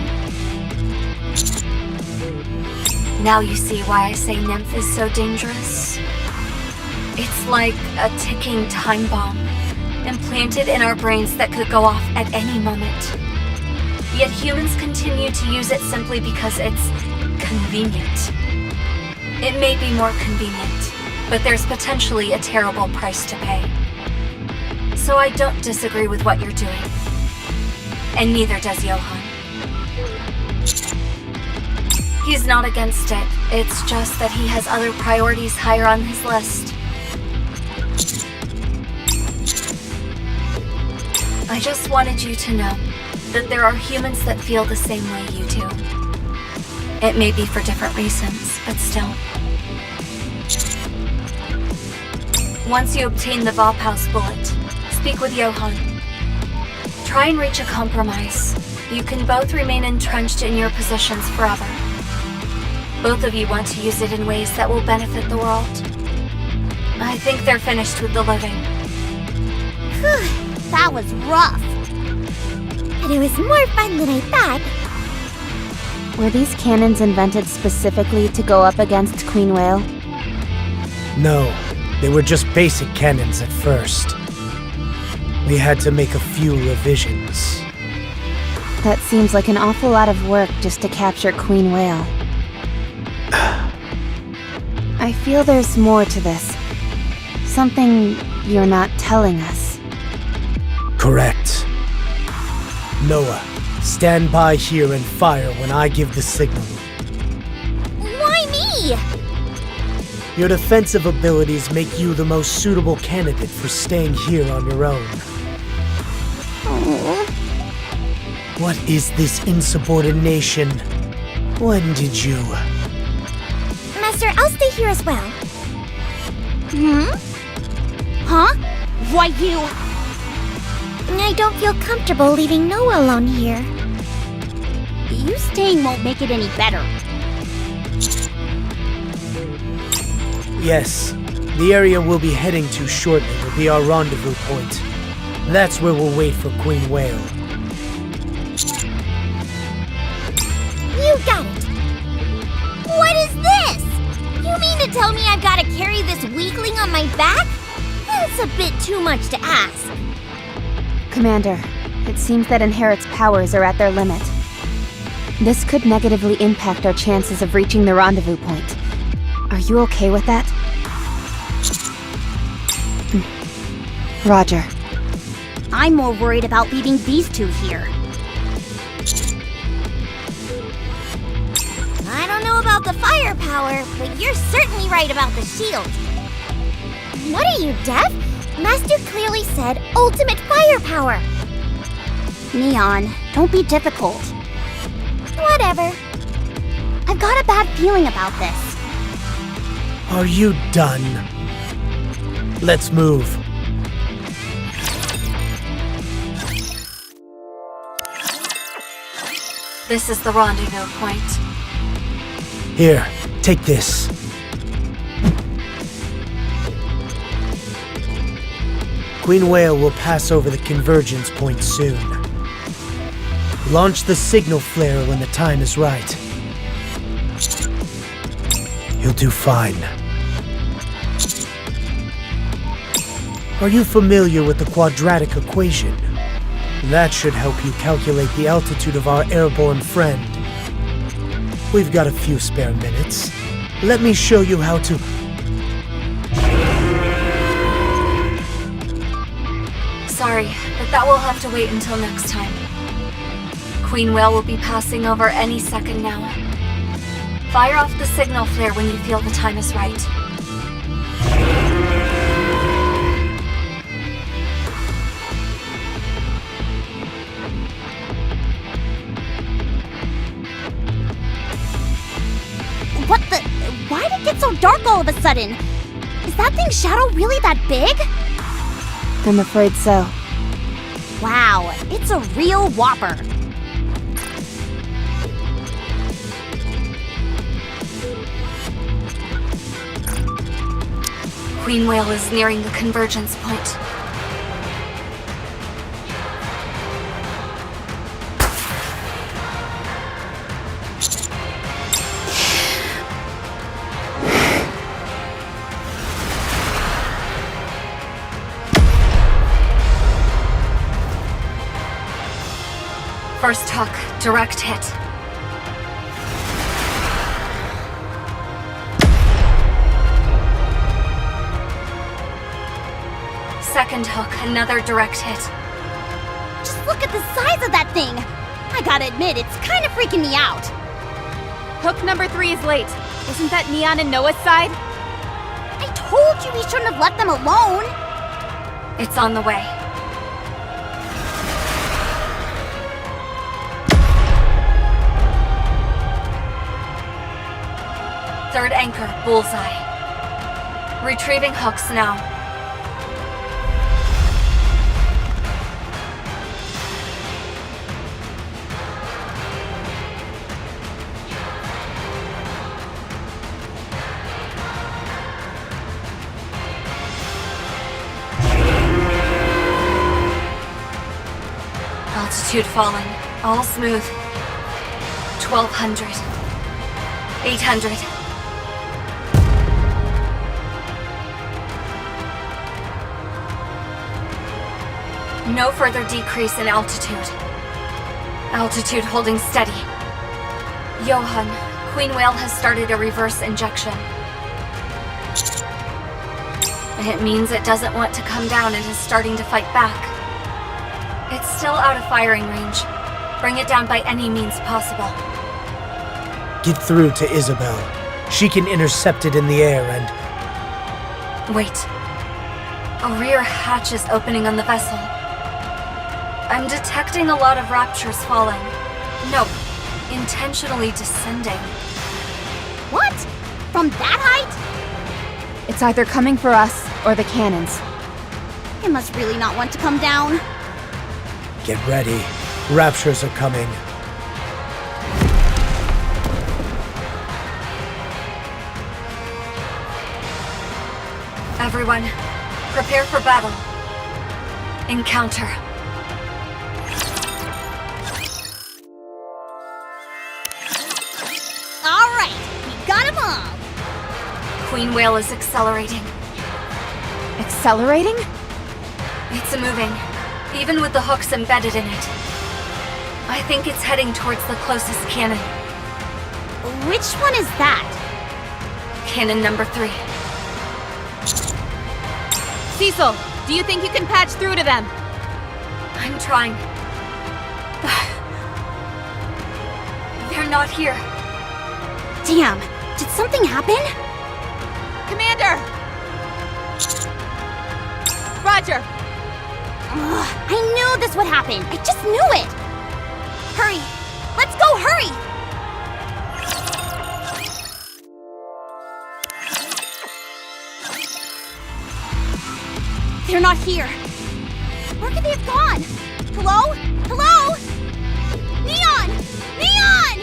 Now you see why I say nymph is so dangerous. It's like a ticking time bomb, implanted in our brains that could go off at any moment. Yet humans continue to use it simply because it's convenient. It may be more convenient, but there's potentially a terrible price to pay. So I don't disagree with what you're doing. And neither does Johan. He's not against it. It's just that he has other priorities higher on his list. I just wanted you to know that there are humans that feel the same way you do. It may be for different reasons, but still. Once you obtain the Vophaus bullet, speak with Johan. Try and reach a compromise. You can both remain entrenched in your positions forever. Both of you want to use it in ways that will benefit the world. I think they're finished with the loading. That was rough. But it was more fun than I thought. Were these cannons invented specifically to go up against Queen Whale? No, they were just basic cannons at first. We had to make a few revisions. That seems like an awful lot of work just to capture Queen Whale. I feel there's more to this. Something you're not telling us. Correct. Noah, stand by here and fire when I give the signal. Why me? Your defensive abilities make you the most suitable candidate for staying here on your own. What is this insubordination? When did you... Master, I'll stay here as well. Huh? Why you... I don't feel comfortable leaving Noah alone here. You staying won't make it any better. Yes, the area we'll be heading to shortly will be our rendezvous point. That's where we'll wait for Queen Whale. You got it. What is this? You mean to tell me I've got to carry this weakling on my back? That's a bit too much to ask. Commander, it seems that Inherit's powers are at their limit. This could negatively impact our chances of reaching the rendezvous point. Are you okay with that? Roger. I'm more worried about leaving these two here. firepower, but you're certainly right about the shield. What are you, deaf? Master clearly said ultimate firepower. Neon, don't be difficult. Whatever. I've got a bad feeling about this. Are you done? Let's move. This is the rendezvous point. Here, take this. Queen Whale will pass over the convergence point soon. Launch the signal flare when the time is right. You'll do fine. Are you familiar with the quadratic equation? That should help you calculate the altitude of our airborne friend. We've got a few spare minutes. Let me show you how to... Sorry, but that will have to wait until next time. Queen Whale will be passing over any second now. Fire off the signal flare when you feel the time is right. What the? Why did it get so dark all of a sudden? Is that thing's shadow really that big? I'm afraid so. Wow, it's a real whopper. Queen Whale is nearing the convergence point. First hook, direct hit. Second hook, another direct hit. Just look at the size of that thing. I gotta admit, it's kind of freaking me out. Hook number 3 is late. Isn't that Neon and Noah's side? I told you we shouldn't have left them alone. It's on the way. Third anchor, bullseye. Retrieving hooks now. Altitude falling, all smooth. 1200. 800. No further decrease in altitude. Altitude holding steady. Johan, Queen Whale has started a reverse injection. It means it doesn't want to come down and is starting to fight back. It's still out of firing range. Bring it down by any means possible. Get through to Isabel. She can intercept it in the air and... Wait. A rear hatch is opening on the vessel. I'm detecting a lot of raptures falling. No, intentionally descending. What? From that height? It's either coming for us or the cannons. It must really not want to come down. Get ready. Raptures are coming. Everyone, prepare for battle. Encounter. All right, we got them all. Queen Whale is accelerating. Accelerating? It's moving, even with the hooks embedded in it. I think it's heading towards the closest cannon. Which one is that? Cannon number 3. Cecil, do you think you can patch through to them? I'm trying. They're not here. Damn, Did something happen? Commander! Roger! Ugh, I knew this would happen. I just knew it. Hurry. Let's go, hurry! They're not here. Where could they have gone? Hello? Hello? Neon! Neon!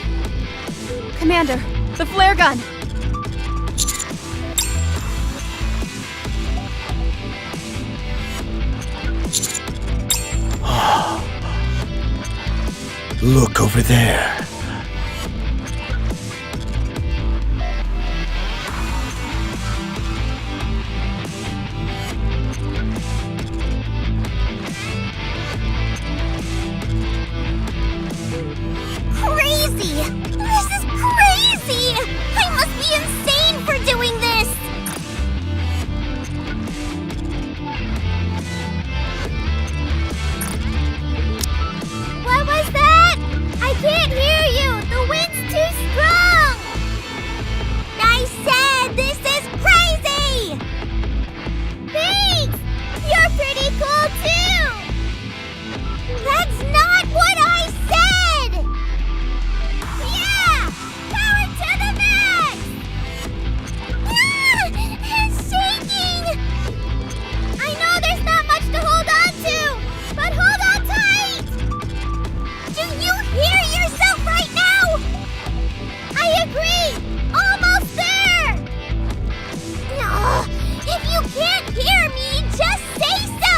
Commander, the flare gun! Look over there. Crazy! This is crazy! I must be insane for doing this! What was that? I can't hear you! The wind's too strong! I said this is crazy! Thanks! You're pretty cool too! That's not what I said! Yeah! Power to the max! Ah! It's shaking! I know there's not much to hold on to, but hold on tight! Do you hear yourself right now? I agree! Almost there! No! If you can't hear me, just say so!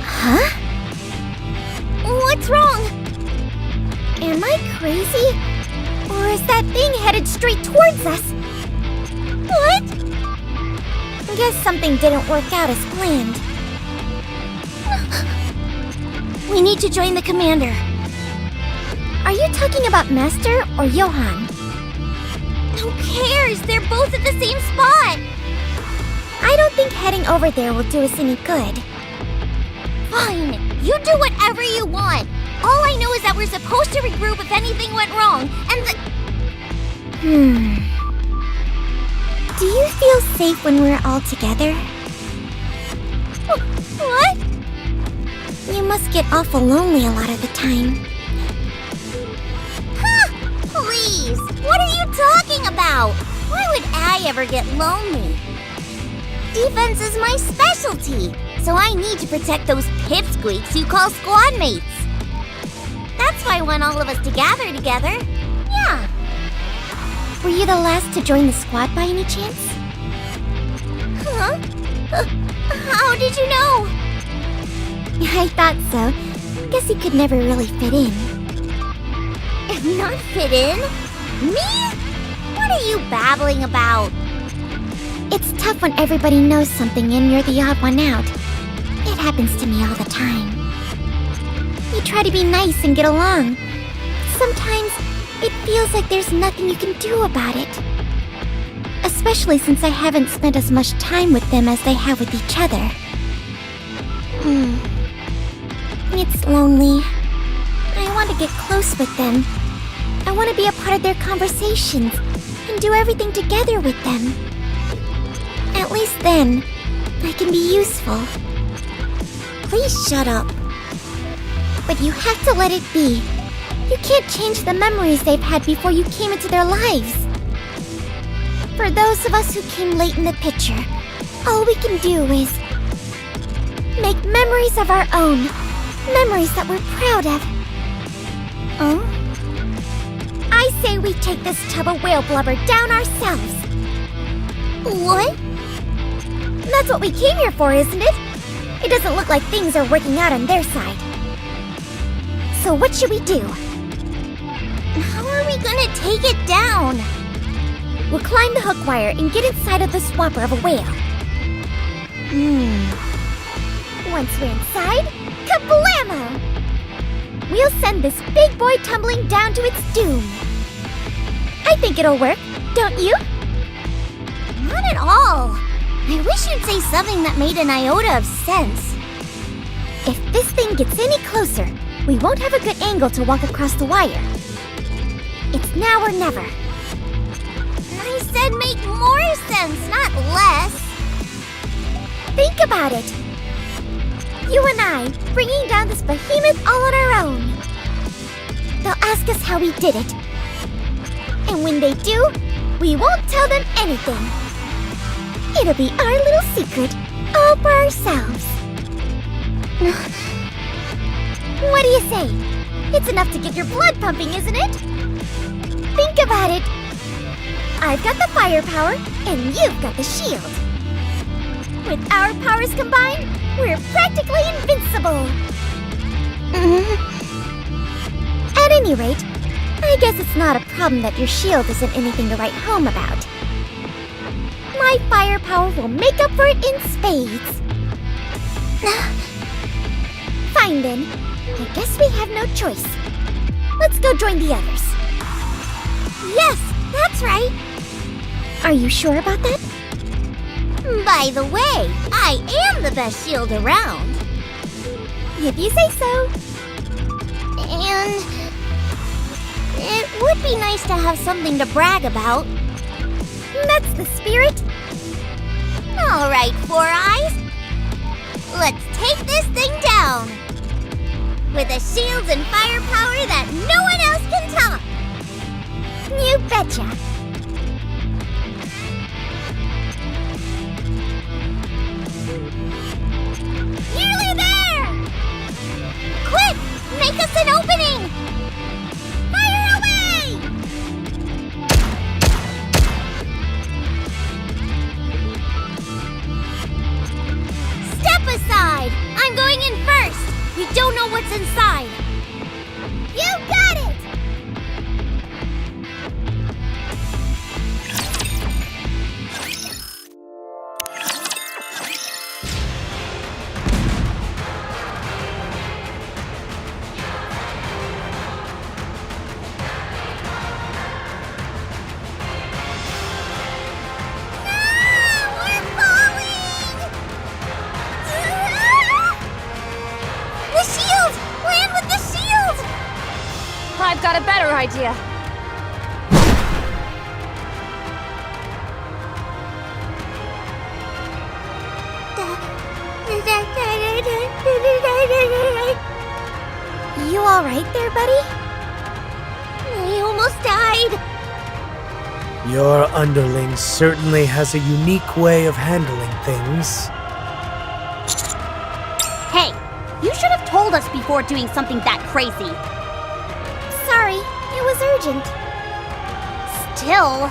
Huh? What's wrong? Am I crazy? Or is that thing headed straight towards us? What? Guess something didn't work out as planned. We need to join the commander. Are you talking about Master or Johann? Who cares? They're both at the same spot. I don't think heading over there will do us any good. Fine. You do whatever you want. All I know is that we're supposed to regroup if anything went wrong, and Do you feel safe when we're all together? What? You must get awful lonely a lot of the time. Please! What are you talking about? Why would I ever get lonely? Defense is my specialty, so I need to protect those pipsqueaks you call squad mates. That's why I want all of us to gather together. Yeah. Were you the last to join the squad by any chance? Huh? How did you know? I thought so. Guess you could never really fit in. Not fit in? Me? What are you babbling about? It's tough when everybody knows something and you're the odd one out. It happens to me all the time. You try to be nice and get along. Sometimes it feels like there's nothing you can do about it. Especially since I haven't spent as much time with them as they have with each other. It's lonely. I want to get close with them. I want to be a part of their conversations and do everything together with them. At least then, I can be useful. Please shut up. But you have to let it be. You can't change the memories they've had before you came into their lives. For those of us who came late in the picture, all we can do is make memories of our own. Memories that we're proud of. I say we take this tub of whale blubber down ourselves. What? That's what we came here for, isn't it? It doesn't look like things are working out on their side. So what should we do? How are we gonna take it down? We'll climb the hook wire and get inside of the swapper of a whale. Once we're inside, kablamo! We'll send this big boy tumbling down to its doom. I think it'll work, don't you? Not at all. I wish you'd say something that made an iota of sense. If this thing gets any closer, we won't have a good angle to walk across the wire. It's now or never. I said make more sense, not less. Think about it. You and I, bringing down this behemoth all on our own. They'll ask us how we did it. And when they do, we won't tell them anything. It'll be our little secret, all for ourselves. What do you say? It's enough to get your blood pumping, isn't it? Think about it. I've got the firepower, and you've got the shield. With our powers combined, we're practically invincible. At any rate, I guess it's not a problem that your shield isn't anything to write home about. My firepower will make up for it in spades. Fine then. I guess we have no choice. Let's go join the others. Yes, that's right. Are you sure about that? By the way, I am the best shield around. If you say so. And it would be nice to have something to brag about. That's the spirit. All right, Four Eyes. Let's take this thing down. With a shield and firepower that no one else can top. You betcha. Nearly there! Quick! Make us an opening! Fire away! Step aside! I'm going in first! We don't know what's inside! You got it! I've got a better idea. You all right there, buddy? I almost died. Your underling certainly has a unique way of handling things. Hey, you should have told us before doing something that crazy. Sorry, it was urgent. Still,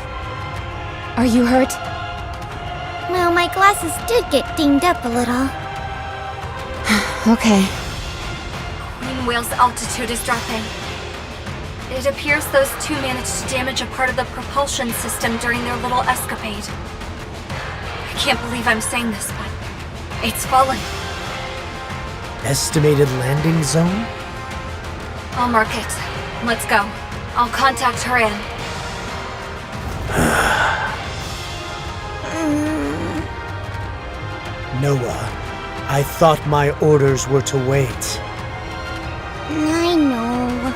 Are you hurt? Well, my glasses did get dinged up a little. Okay. Queen Whale's altitude is dropping. It appears those two managed to damage a part of the propulsion system during their little escapade. I can't believe I'm saying this, but it's fallen. Estimated landing zone? I'll mark it. Let's go. I'll contact her in. Noah, I thought my orders were to wait. I know.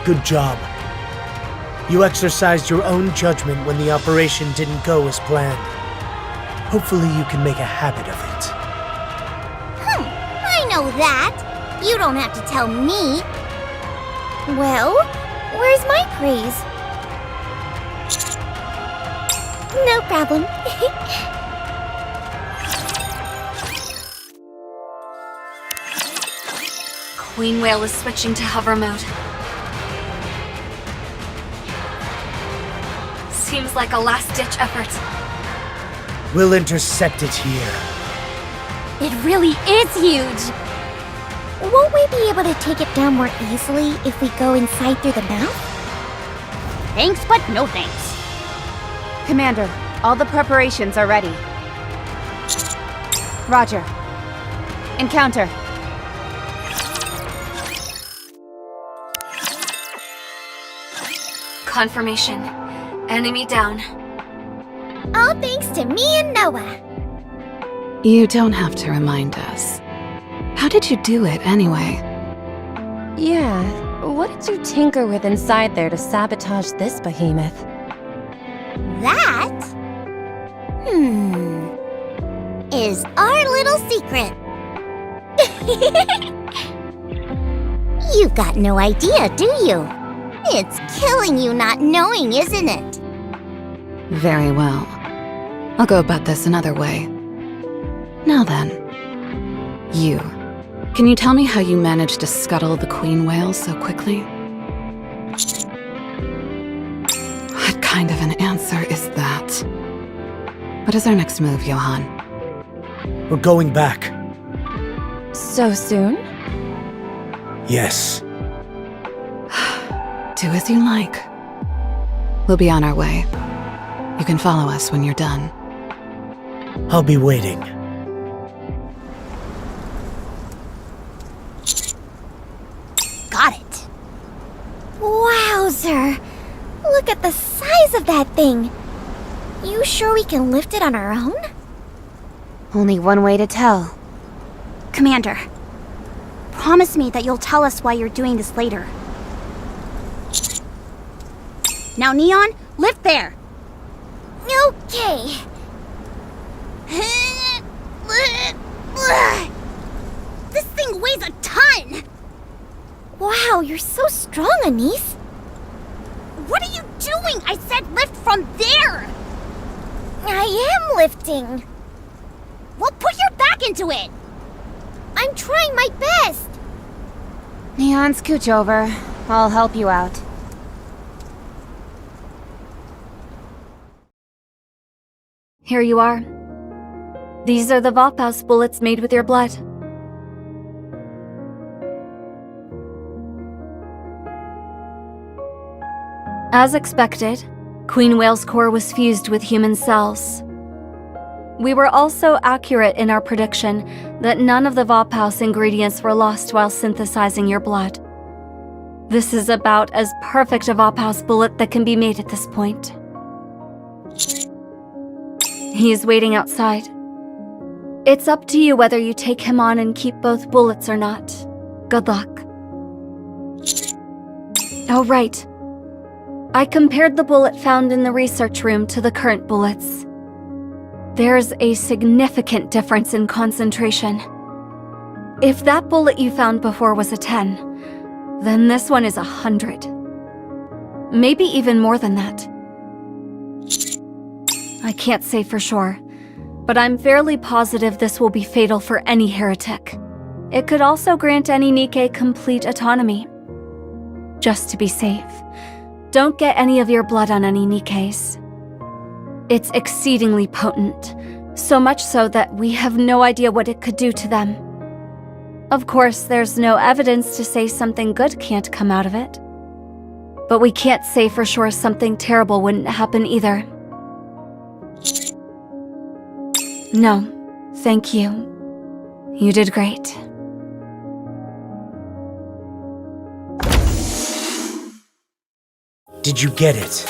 Good job. You exercised your own judgment when the operation didn't go as planned. Hopefully you can make a habit of it. I know that. You don't have to tell me. Well, where's my praise? No problem. Queen Whale is switching to hover mode. Seems like a last-ditch effort. We'll intercept it here. it really is huge. Won't we be able to take it down more easily if we go inside through the mouth? Thanks, but no thanks. Commander, all the preparations are ready. Roger. Encounter. Confirmation. Enemy down. All thanks to me and Noah. You don't have to remind us. How did you do it, anyway? Yeah, what did you tinker with inside there to sabotage this behemoth? That? Is our little secret. You've got no idea, do you? It's killing you not knowing, isn't it? Very well. I'll go about this another way. Now then, you. Can you tell me how you managed to scuttle the queen whale so quickly? What kind of an answer is that? What is our next move, Johann? We're going back. So soon? Yes. Do as you like. We'll be on our way. You can follow us when you're done. I'll be waiting. Got it. Wowzer! Look at the size of that thing. You sure we can lift it on our own? Only one way to tell. Commander, promise me that you'll tell us why you're doing this later. Now, Neon, lift there. Okay. This thing weighs a ton. Wow, you're so strong, Anise. What are you doing? I said lift from there. I am lifting. Well, put your back into it. I'm trying my best. Neon, scooch over. I'll help you out. Here you are. These are the Vophouse bullets made with your blood. As expected, Queen Whale's core was fused with human cells. We were also accurate in our prediction that none of the Vophouse ingredients were lost while synthesizing your blood. This is about as perfect a Vophouse bullet that can be made at this point. He is waiting outside. It's up to you whether you take him on and keep both bullets or not. Good luck. Oh, right. I compared the bullet found in the research room to the current bullets. There's a significant difference in concentration. If that bullet you found before was a 10, then this one is 100. Maybe even more than that. I can't say for sure, but I'm fairly positive this will be fatal for any heretic. It could also grant any Nikke complete autonomy. Just to be safe, don't get any of your blood on any Nikkes. It's exceedingly potent, so much so that we have no idea what it could do to them. Of course, there's no evidence to say something good can't come out of it. But we can't say for sure something terrible wouldn't happen either. No, thank you. You did great. Did you get it?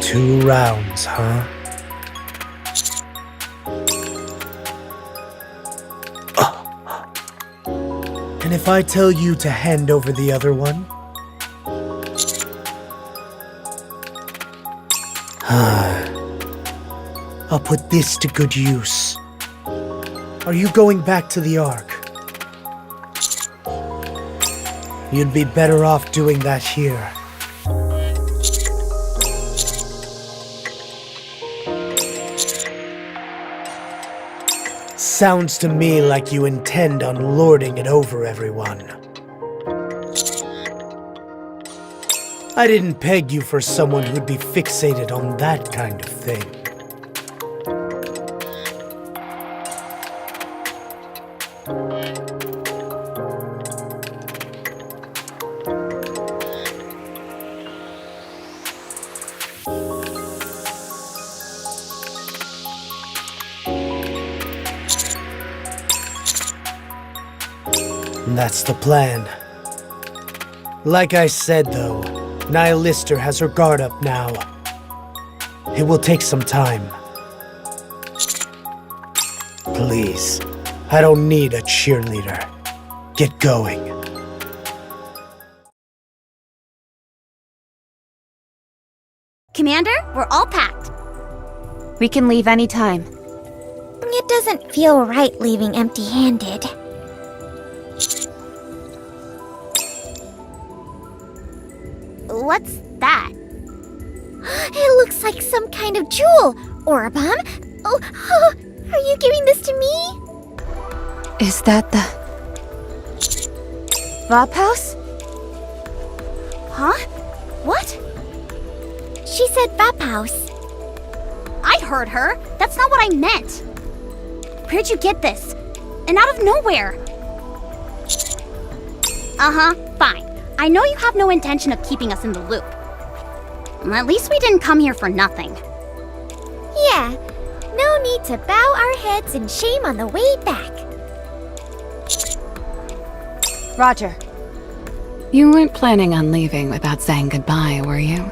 2 rounds, huh? And if I tell you to hand over the other one? I'll put this to good use. Are you going back to the Ark? You'd be better off doing that here. Sounds to me like you intend on lording it over everyone. I didn't peg you for someone who'd be fixated on that kind of thing. That's the plan. Like I said, though, Nihilister has her guard up now. It will take some time. Please, I don't need a cheerleader. Get going. Commander, we're all packed. We can leave any time. It doesn't feel right leaving empty-handed. What's that? It looks like some kind of jewel or a bomb. Oh, are you giving this to me? Is that the... Vop House? Huh? What? She said Vap House. I heard her. That's not what I meant. Where'd you get this? And out of nowhere. Uh-huh, fine. I know you have no intention of keeping us in the loop. At least we didn't come here for nothing. Yeah, no need to bow our heads in shame on the way back. Roger. You weren't planning on leaving without saying goodbye, were you?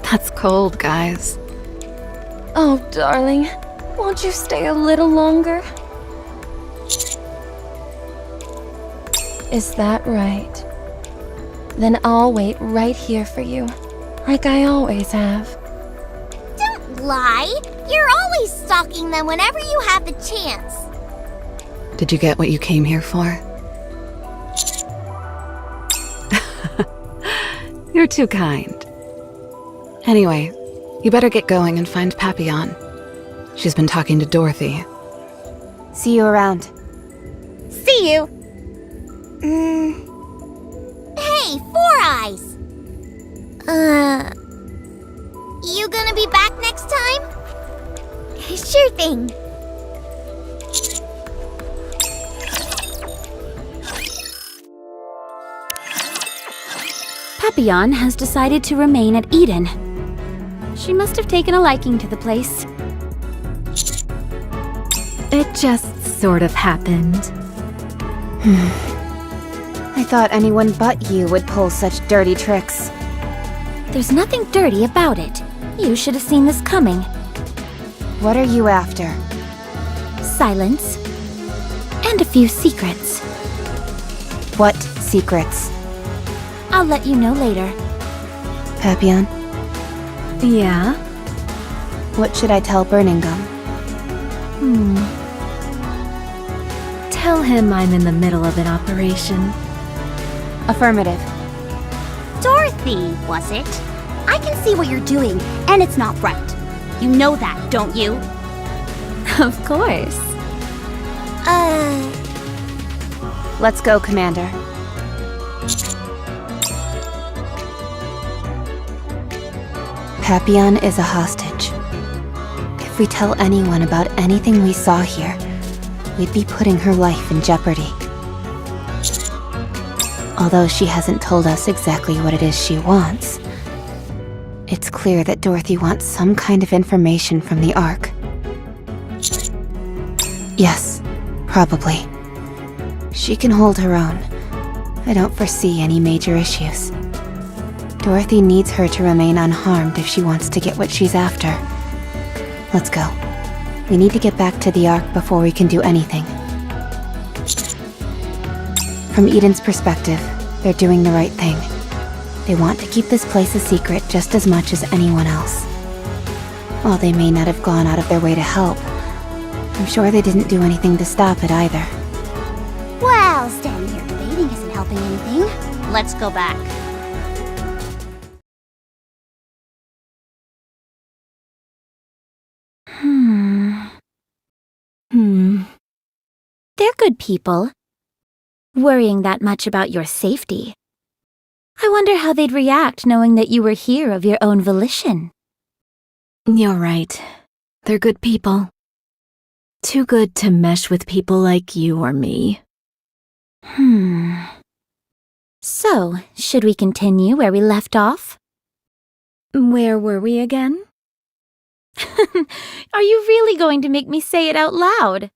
That's cold, guys. Oh, darling, won't you stay a little longer? Is that right? Then I'll wait right here for you, like I always have. Don't lie. You're always stalking them whenever you have the chance. Did you get what you came here for? You're too kind. Anyway, you better get going and find Papillon. She's been talking to Dorothy. See you around. See you! Hey, Four Eyes! You gonna be back next time? Sure thing. Papillon has decided to remain at Eden. She must have taken a liking to the place. It just sort of happened. I thought anyone but you would pull such dirty tricks. There's nothing dirty about it. You should have seen this coming. What are you after? Silence. And a few secrets. What secrets? I'll let you know later. Papillon, Yeah? what should I tell Burning Gum? Tell him I'm in the middle of an operation. Affirmative. Dorothy, was it? I can see what you're doing, and it's not right. You know that, don't you? Of course. Let's go, Commander. Papillon is a hostage. If we tell anyone about anything we saw here, we'd be putting her life in jeopardy. Although she hasn't told us exactly what it is she wants, it's clear that Dorothy wants some kind of information from the Ark. Yes, probably. She can hold her own. I don't foresee any major issues. Dorothy needs her to remain unharmed if she wants to get what she's after. Let's go. We need to get back to the Ark before we can do anything. From Eden's perspective, they're doing the right thing. They want to keep this place a secret just as much as anyone else. While they may not have gone out of their way to help, I'm sure they didn't do anything to stop it either. Well, standing here debating isn't helping anything. Let's go back. They're good people. Worrying that much about your safety. I wonder how they'd react knowing that you were here of your own volition. You're right. They're good people. Too good to mesh with people like you or me. So, should we continue where we left off? Where were we again? Are you really going to make me say it out loud?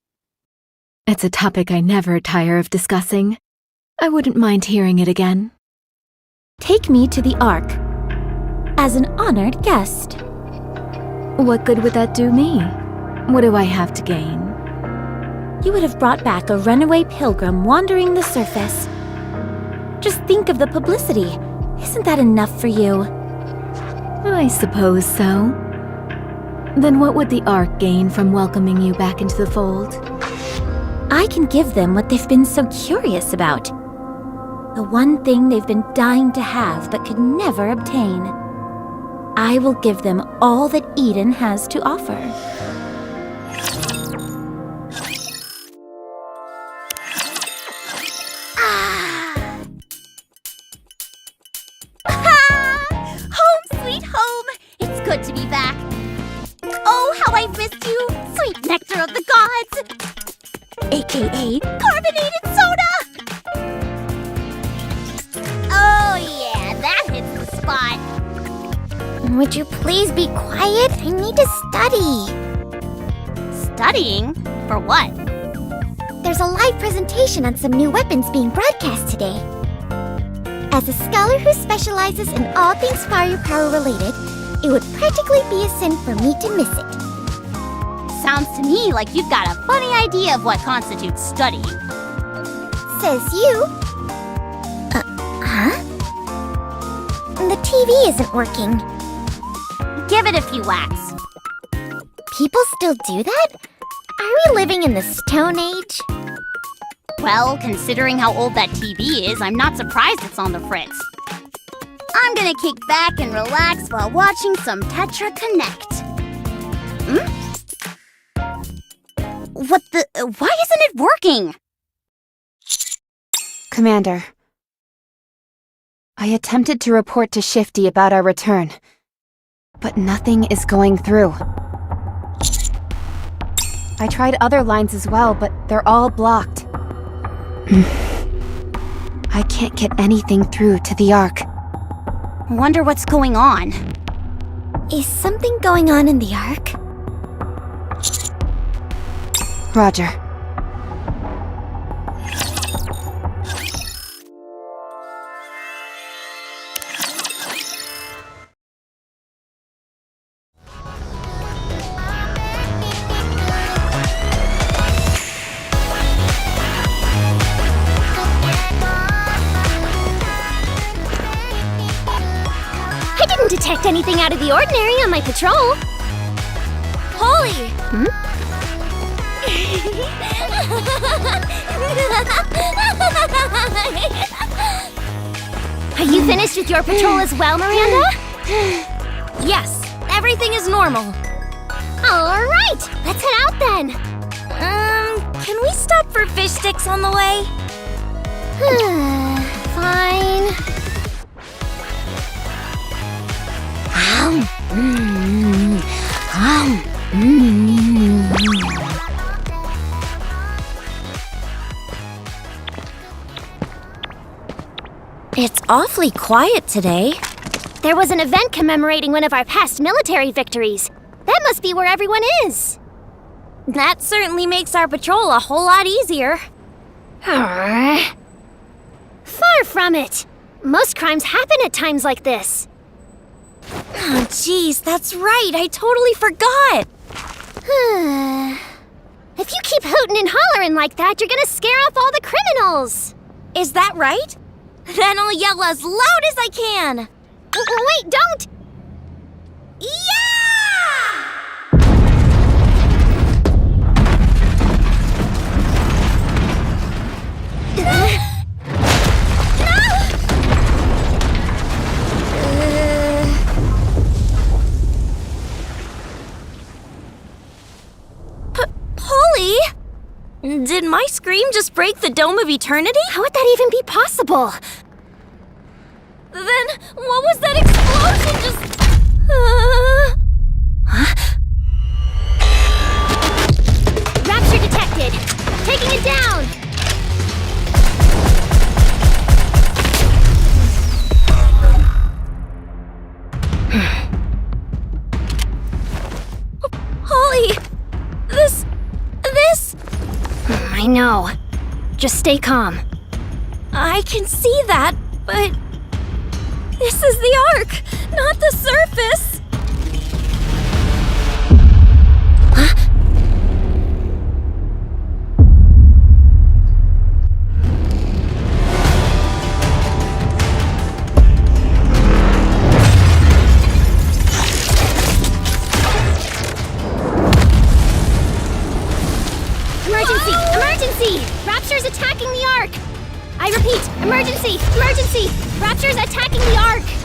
It's a topic I never tire of discussing. I wouldn't mind hearing it again. Take me to the Ark. As an honored guest. What good would that do me? What do I have to gain? You would have brought back a runaway pilgrim wandering the surface. Just think of the publicity. Isn't that enough for you? I suppose so. Then what would the Ark gain from welcoming you back into the fold? I can give them what they've been so curious about. The one thing they've been dying to have but could never obtain. I will give them all that Eden has to offer. Home sweet home! It's good to be back. Oh, how I've missed you, sweet nectar of the gods! AKA carbonated soda! Oh yeah, that hits the spot. Would you please be quiet? I need to study. Studying? For what? There's a live presentation on some new weapons being broadcast today. As a scholar who specializes in all things firepower related, it would practically be a sin for me to miss it. Sounds to me like you've got a funny idea of what constitutes studying. Says you. Huh? The TV isn't working. Give it a few whacks. People still do that? Are we living in the Stone Age? Well, considering how old that TV is, I'm not surprised it's on the fritz. I'm gonna kick back and relax while watching some Tetra Connect. What the? Why isn't it working? Commander, I attempted to report to Shifty about our return, but nothing is going through. I tried other lines as well, but they're all blocked. I can't get anything through to the Ark. Wonder what's going on. Is something going on in the Ark? Roger. I didn't detect anything out of the ordinary on my patrol. Holly! Are you finished with your patrol as well, Miranda? Yes, everything is normal. All right, let's head out then. Can we stop for fish sticks on the way? Fine. It's awfully quiet today. There was an event commemorating one of our past military victories. That must be where everyone is. That certainly makes our patrol a whole lot easier. Far from it. Most crimes happen at times like this. Oh, jeez, that's right. I totally forgot. If you keep hooting and hollering like that, you're gonna scare off all the criminals. Is that right? Then I'll yell as loud as I can. Wait, don't! Yeah! Polly? Did my scream just break the Dome of Eternity? How would that even be possible? Then what was that explosion just... Rapture detected! Taking it down! Holly! This... I know. Just stay calm. I can see that, but... This is the Ark, not the surface! Emergency! Emergency! Rapture's attacking the Ark!